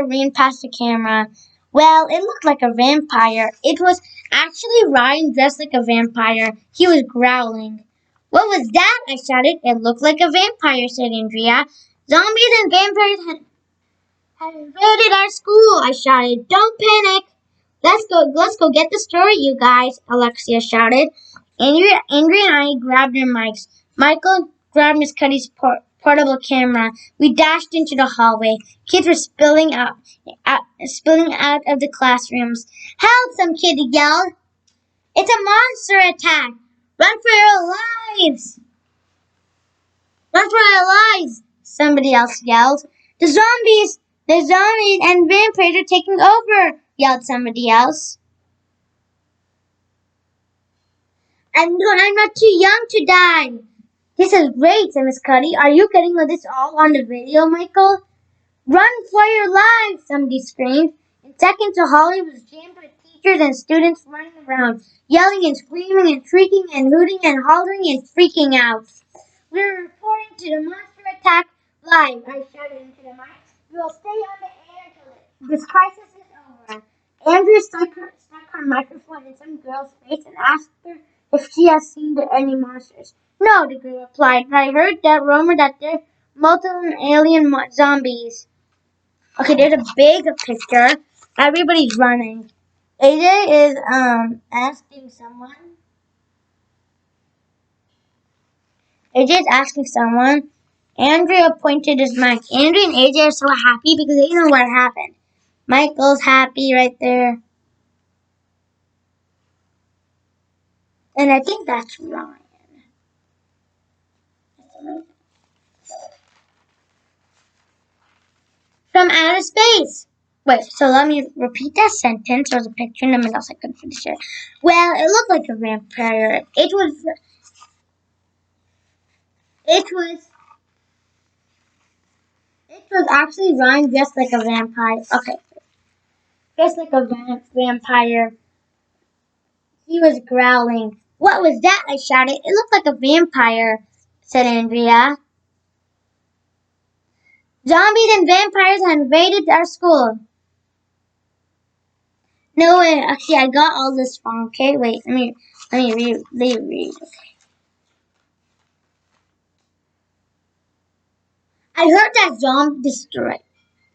ran past the camera. Well, it looked like a vampire. It was actually Ryan dressed like a vampire. He was growling. What was that? I shouted. It looked like a vampire, said Andrea. Zombies and vampires had invaded our school, I shouted. Don't panic. Let's go get the story, you guys, Alexia shouted. Andrea and I grabbed our mics. Michael grabbed Miss Cuddy's portable camera. We dashed into the hallway. Kids were spilling out of the classrooms. Help! Some kid yelled. It's a monster attack! Run for your lives! Run for your lives! Somebody else yelled. The zombies and vampires are taking over! Yelled somebody else. I'm not too young to die. This is great, said Miss Cuddy. Are you getting this all on the video, Michael? Run for your lives, somebody screamed. In seconds, the hallway was jammed with teachers and students running around, yelling and screaming and shrieking and hooting and hollering and freaking out. We were reporting to the monster attack live, I shouted into the mic. You'll stay on the air until this crisis is over. Andrea stuck her microphone in some girl's face and asked her if she has seen any monsters. No, the girl replied, but I heard that rumor that there's multiple alien zombies. Okay, there's a big picture. Everybody's running. AJ is asking someone. AJ is asking someone. Andrea pointed his mic. Andrea and AJ are so happy because they know what happened. Michael's happy right there. And I think that's Ryan. From outer space. Wait, so let me repeat that sentence. There was a picture in the middle so I couldn't finish it. Well, it looked like a vampire. It was actually Ryan dressed like a vampire. Okay. Dressed like a vampire. He was growling. What was that? I shouted. It looked like a vampire, said Andrea. Zombies and vampires had invaded our school. No way. Okay, I got all this wrong. Okay, wait. Let me read. I heard that zombie destroyed.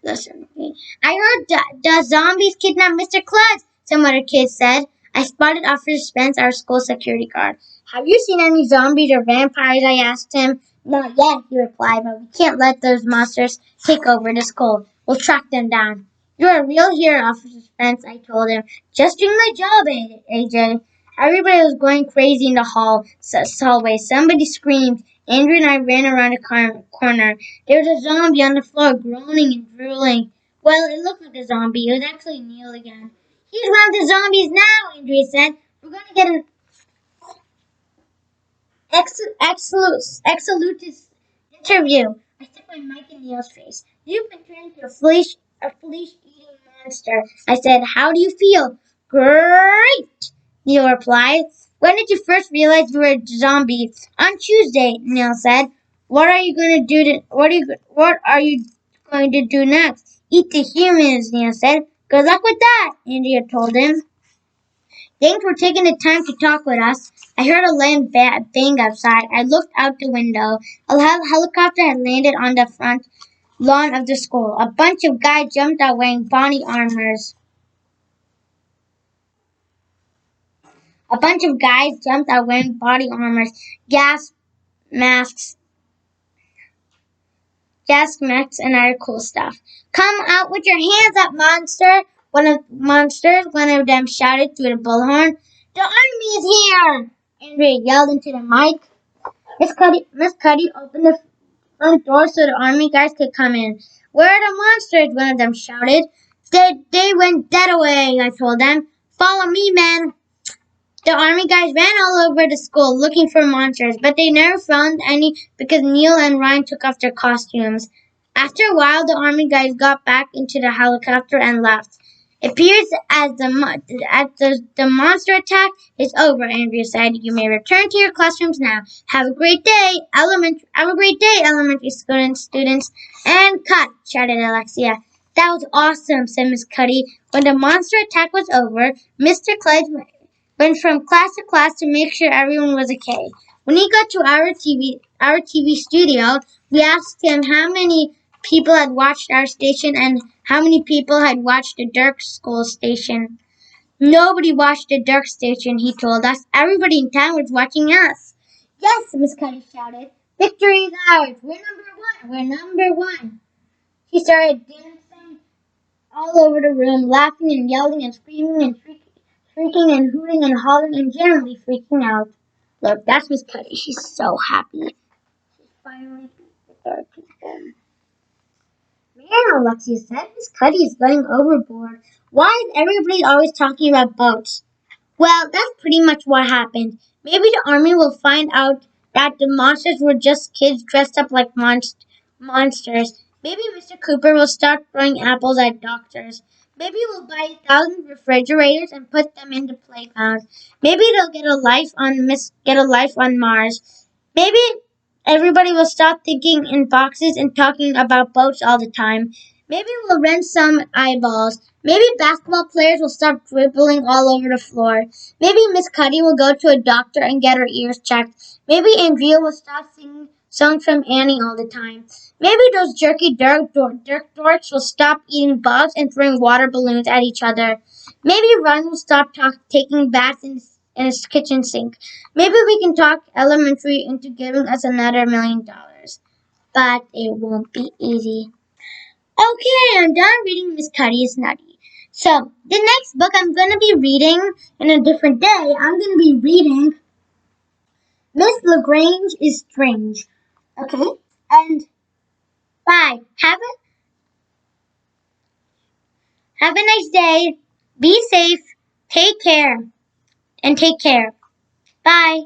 Listen, okay. I heard the zombies kidnapped Mr. Klutz, some other kid said. I spotted Officer Spence, our school security guard. Have you seen any zombies or vampires? I asked him. Not yet, he replied, but we can't let those monsters take over the school. We'll track them down. You're a real hero, Officer Spence, I told him. Just doing my job, AJ. Everybody was going crazy in the hallway. Somebody screamed. Andrew and I ran around a corner. There was a zombie on the floor, groaning and drooling. Well, it looked like a zombie. It was actually Neil again. He's one of the zombies now, Andrea said. We're going to get an Exelutus interview. I stuck my mic in Neil's face. You've been turned into a flesh-eating monster. I said, how do you feel? Great, Neil replied. When did you first realize you were a zombie? On Tuesday, Neil said. What are you going to do? What are you going to do next? Eat the humans, Neil said. Good luck with that, Andrea told him. Thanks for taking the time to talk with us. I heard a loud bang outside. I looked out the window. A helicopter had landed on the front lawn of the school. A bunch of guys jumped out wearing body armors. Gas masks, and other cool stuff. Come out with your hands up, monster! One of them shouted through the bullhorn. The army is here! Andrea yelled into the mic. Miss Cuddy opened the front door so the army guys could come in. Where are the monsters? One of them shouted. They went dead away, I told them. Follow me, men. The army guys ran all over the school looking for monsters, but they never found any because Neil and Ryan took off their costumes. After a while, the army guys got back into the helicopter and left. It appears as the monster attack is over, Andrea said. You may return to your classrooms now. Have a great day, elementary students. And cut, shouted Alexia. That was awesome, said Miss Cuddy. When the monster attack was over, Mr. Clyde went from class to class to make sure everyone was okay. When he got to our TV studio, we asked him how many people had watched our station and how many people had watched the Dirk School station. Nobody watched the Dirk station, he told us. Everybody in town was watching us. Yes, Miss Cuddy shouted. Victory is ours. We're number one. She started dancing all over the room, laughing and yelling and screaming and shrieking and hooting and hollering and generally freaking out. Look, that's Miss Cuddy. She's so happy. She's finally beat the Dirk people. Man, Alexia said, Miss Cuddy is going overboard. Why is everybody always talking about boats? Well, that's pretty much what happened. Maybe the army will find out that the monsters were just kids dressed up like monsters. Maybe Mr. Cooper will start throwing apples at doctors. Maybe we'll buy 1,000 refrigerators and put them in the playground. Maybe they'll get a life on Mars. Maybe everybody will stop thinking in boxes and talking about boats all the time. Maybe we'll rent some eyeballs. Maybe basketball players will stop dribbling all over the floor. Maybe Miss Cuddy will go to a doctor and get her ears checked. Maybe Andrea will stop singing songs from Annie all the time. Maybe those jerky Dirk dorks will stop eating bugs and throwing water balloons at each other. Maybe Ryan will stop taking baths in his kitchen sink. Maybe we can talk Elementary into giving us another $1,000,000. But it won't be easy. Okay, I'm done reading Miss Cuddy's Nutty. So, the next book I'm going to be reading in a different day, I'm going to be reading Miss LaGrange is Strange. Okay? And bye. Have a nice day. Be safe. Take care. And take care. Bye.